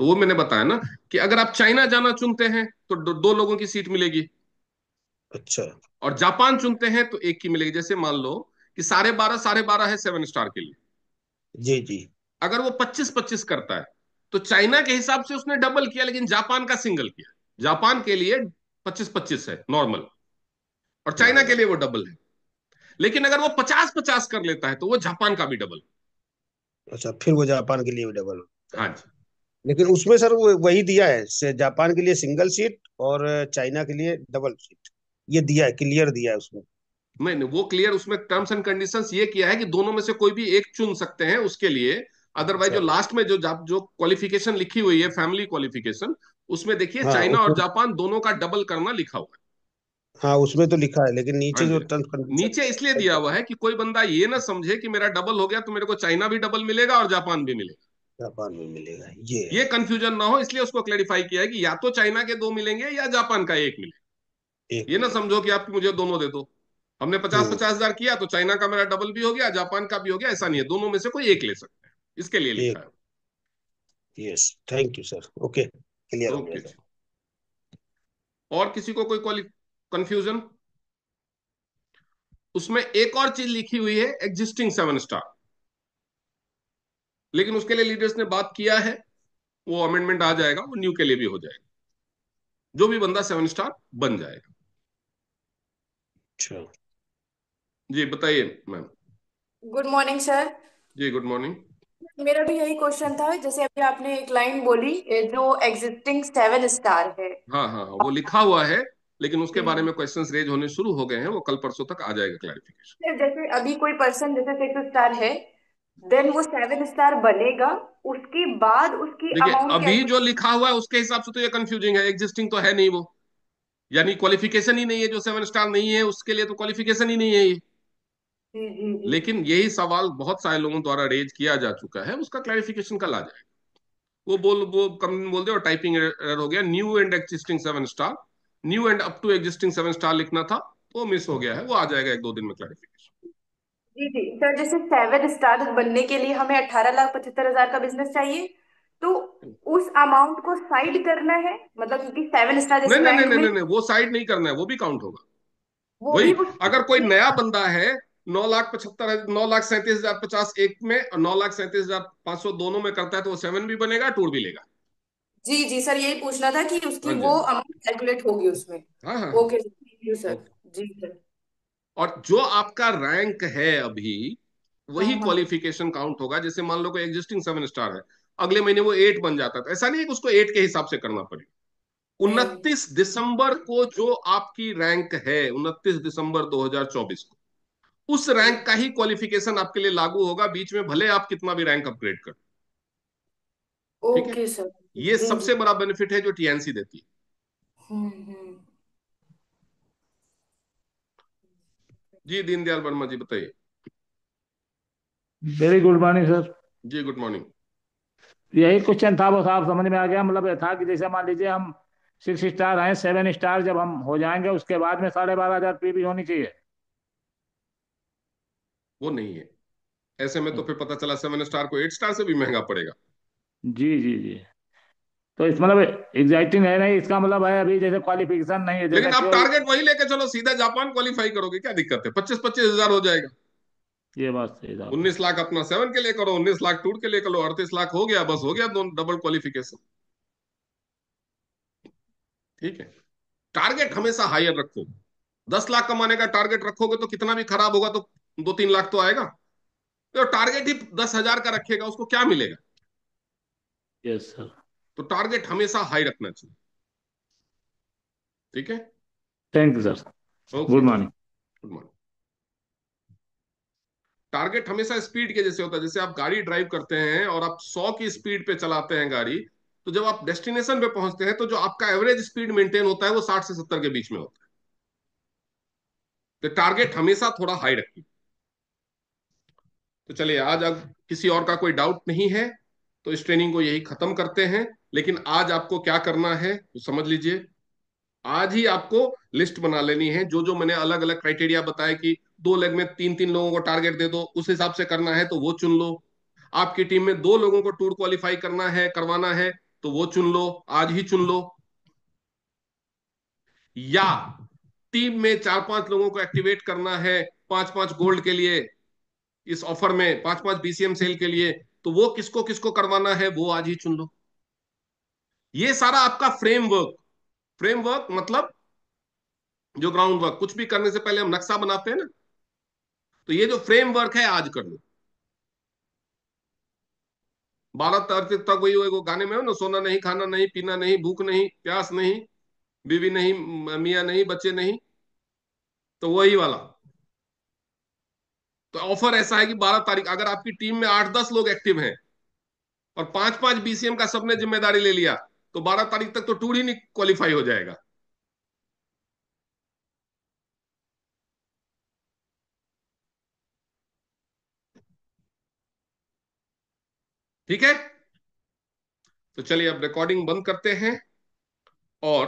तो वो मैंने बताया ना कि अगर आप चाइना जाना चुनते हैं तो दो लोगों की सीट मिलेगी, अच्छा। और जापान चुनते हैं तो एक की मिलेगी। जैसे मान लो कि 12.5 है 7 स्टार के लिए, जी जी। अगर वो 25-25 करता है तो चाइना के हिसाब से उसने डबल किया, लेकिन जापान का सिंगल किया। जापान के लिए 25-25 है नॉर्मल, और चाइना के नॉर्मल। लिए वो डबल है। लेकिन अगर वो 50-50 कर लेता है तो वो जापान का भी डबल। अच्छा, फिर वो जापान के लिए भी डबल होता है। हाँ जी। लेकिन उसमें सर वो वही दिया है, जापान के लिए सिंगल सीट और चाइना के लिए डबल सीट। ये दिया है, क्लियर दिया है उसमें। नहीं वो क्लियर, उसमें टर्म्स एंड कंडीशंस ये किया है कि दोनों में से कोई भी एक चुन सकते हैं उसके लिए। अदरवाइज जो अच्छा। लास्ट में जो क्वालिफिकेशन लिखी हुई है फैमिली क्वालिफिकेशन, उसमें देखिए हाँ चाइना और उसमें। जापान दोनों का डबल करना लिखा हुआ हाँ उसमें तो लिखा है, लेकिन है। हाँ नीचे जो जी। टर्म्स कंडीशन नीचे इसलिए दिया हुआ है कि कोई बंदा ये ना समझे कि मेरा डबल हो गया तो मेरे को चाइना भी डबल मिलेगा और जापान भी मिलेगा। जापान में मिलेगा, ये ये है। कंफ्यूजन ना हो, इसलिए उसको क्लेरिफाई किया है कि या तो चाइना के दो मिलेंगे या जापान का एक मिलेगा। एक ये ना मिलेगा। समझो कि आप मुझे दोनों दे दो। हमने पचास हम्म। पचास हजार किया तो चाइना का मेरा डबल भी हो गया, जापान का भी हो गया, ऐसा नहीं है, दोनों में से कोई एक ले सकते हैं, इसके लिए लिखा एक। है। Yes, thank you sir, okay, clear हो गया ओके सर। जी। और किसी को कोई कंफ्यूजन? उसमें एक और चीज लिखी हुई है, एग्जिस्टिंग 7 स्टार, लेकिन उसके लिए लीडर्स ने बात किया है, वो अमेंडमेंट आ जाएगा, वो न्यू के लिए भी हो जाएगा, जो भी बंदा 7 स्टार बन जाएगा। अच्छा। जी बताइए मैम। Good morning sir. जी गुड मॉर्निंग। मेरा भी यही क्वेश्चन था, जैसे अभी आपने एक लाइन बोली जो एग्जिस्टिंग 7 स्टार है। हाँ हाँ हाँ, वो लिखा हुआ है, लेकिन उसके बारे जी। में क्वेश्चंस रेज होने शुरू हो गए हैं, वो कल परसों तक आ जाएगा क्लैरिफिकेशन। सर जैसे अभी कोई पर्सन जैसे 6 स्टार है, देन वो 7 स्टार बनेगा, उसके बाद उसकी देखिए अमाउंट अभी कैसे? जो लिखा हुआ है उसके हिसाब से तो ये कंफ्यूजिंग है, एग्जिस्टिंग तो है नहीं वो, यानी क्वालिफिकेशन ही नहीं है, जो 7 स्टार नहीं है उसके लिए तो क्वालिफिकेशन ही नहीं है ये। जी जी जी। लेकिन यही सवाल बहुत सारे लोगों द्वारा रेज किया जा चुका है, उसका क्लैरिफिकेशन कल आ जाएगा। वो कम बोल दे, और टाइपिंग एरर हो गया, new and existing 7 star, new and up to existing 7 star लिखना था, वो मिस हो गया है, वो आ जाएगा 1-2 दिन में क्लैरिफिकेशन। जी जी सर, जैसे 7 स्टार बनने के लिए हमें 18,75,000 का बिजनेस चाहिए, तो उस अमाउंट को साइड करना है, मतलब क्योंकि 7 स्टार नहीं जैसे नहीं नहीं रैंक नहीं में, नहीं नहीं, वो साइड नहीं करना है, वो भी काउंट होगा। वो वही, भी कुछ। अगर कोई नया बंदा है, 9,37,050 एक में और 9,37,500 दोनों में करता है, तो वो 7 भी बनेगा, टूर भी लेगा। जी जी सर, यही पूछना था कि उसकी हाँ जी वो हाँ जी। अमाउंट कैलकुलेट होगी उसमें। हाँ हाँ हाँ। Okay, thank you sir. Okay. जी सर। और जो आपका रैंक है अभी, हाँ वही हाँ। क्वालिफिकेशन काउंट होगा। जैसे मान लो कोई एग्जिस्टिंग 7 स्टार है, अगले महीने वो 8 बन जाता है, तो ऐसा नहीं है कि उसको 8 के हिसाब से करना पड़ेगा। नहीं। 29 दिसंबर को जो आपकी रैंक है, 29 दिसंबर 2024 को, उस रैंक का ही क्वालिफिकेशन आपके लिए लागू होगा, बीच में भले आप कितना भी रैंक अपग्रेड कर। ठीक है। Okay sir. ये जी जी। सबसे बड़ा बेनिफिट है जो टीएनसी देती है। हम्म। जी दीनदयाल वर्मा जी बताइए। Very good morning sir. जी गुड मॉर्निंग। यही क्वेश्चन था, वो साहब समझ में आ गया। मतलब ये था कि जैसे मान लीजिए हम 6 स्टार हैं, 7 स्टार जब हम हो जाएंगे उसके बाद में 12,500 पीवी होनी चाहिए। वो नहीं है, ऐसे में तो फिर पता चला 7 स्टार को 8 स्टार से भी महंगा पड़ेगा। जी जी जी। तो इस मतलब एग्जाइटिंग है नहीं, इसका मतलब है अभी जैसे क्वालिफिकेशन नहीं है, जैसा लेकिन आप केवल। टारगेट वही लेके चलो, सीधा जापान क्वालिफाई करोगे, क्या दिक्कत है, 25-25 हजार हो जाएगा। ये बात सही साहब। 19 लाख अपना 7 के लिए करो, 19 लाख टूर के लिए करो, 38 लाख हो गया, बस हो गया, दोनों डबल क्वालिफिकेशन। ठीक है। टारगेट हमेशा हायर रखो। 10 लाख कमाने का टारगेट रखोगे तो कितना भी खराब होगा तो 2-3 लाख तो आएगा। तो टारगेट ही 10,000 का रखेगा, उसको क्या मिलेगा? Yes sir. तो टारगेट हमेशा हाई रखना चाहिए। ठीक है। Thank you sir. Okay good चलो, मॉर्निंग। Good morning. टारगेट हमेशा स्पीड के जैसे होता है, जैसे आप गाड़ी ड्राइव करते हैं और आप 100 की स्पीड पे चलाते हैं गाड़ी, तो जब आप डेस्टिनेशन पे पहुंचते हैं तो जो आपका एवरेज स्पीड मेंटेन होता है वो 60 से 70 के बीच में होता है। तो टारगेट हमेशा थोड़ा हाई रखिए। तो चलिए, आज अब किसी और का कोई डाउट नहीं है तो इस ट्रेनिंग को यही खत्म करते हैं। लेकिन आज आपको क्या करना है तो समझ लीजिए। आज ही आपको लिस्ट बना लेनी है, जो जो मैंने अलग अलग क्राइटेरिया बताया कि 2 लेग में 3-3 लोगों को टारगेट दे दो, उस हिसाब से करना है तो वो चुन लो। आपकी टीम में 2 लोगों को टूर क्वालिफाई करना है, करवाना है, तो वो चुन लो, आज ही चुन लो। या टीम में 4-5 लोगों को एक्टिवेट करना है 5-5 गोल्ड के लिए, इस ऑफर में 5-5 BCM सेल के लिए, तो वो किसको किसको करवाना है वो आज ही चुन लो। ये सारा आपका फ्रेमवर्क, फ्रेमवर्क मतलब जो ग्राउंड वर्क, कुछ भी करने से पहले हम नक्शा बनाते हैं ना, तो ये जो फ्रेमवर्क है आज कर लो। 12 तारीख तक वही वो गाने में हो ना, सोना नहीं, खाना नहीं, पीना नहीं, भूख नहीं, प्यास नहीं, बीवी नहीं, मियाँ नहीं, बच्चे नहीं, तो वही वाला। तो ऑफर ऐसा है कि 12 तारीख अगर आपकी टीम में 8-10 लोग एक्टिव हैं और 5-5 BCM का सबने जिम्मेदारी ले लिया, तो 12 तारीख तक तो टूर ही नहीं क्वालिफाई हो जाएगा। ठीक है। तो चलिए अब रिकॉर्डिंग बंद करते हैं और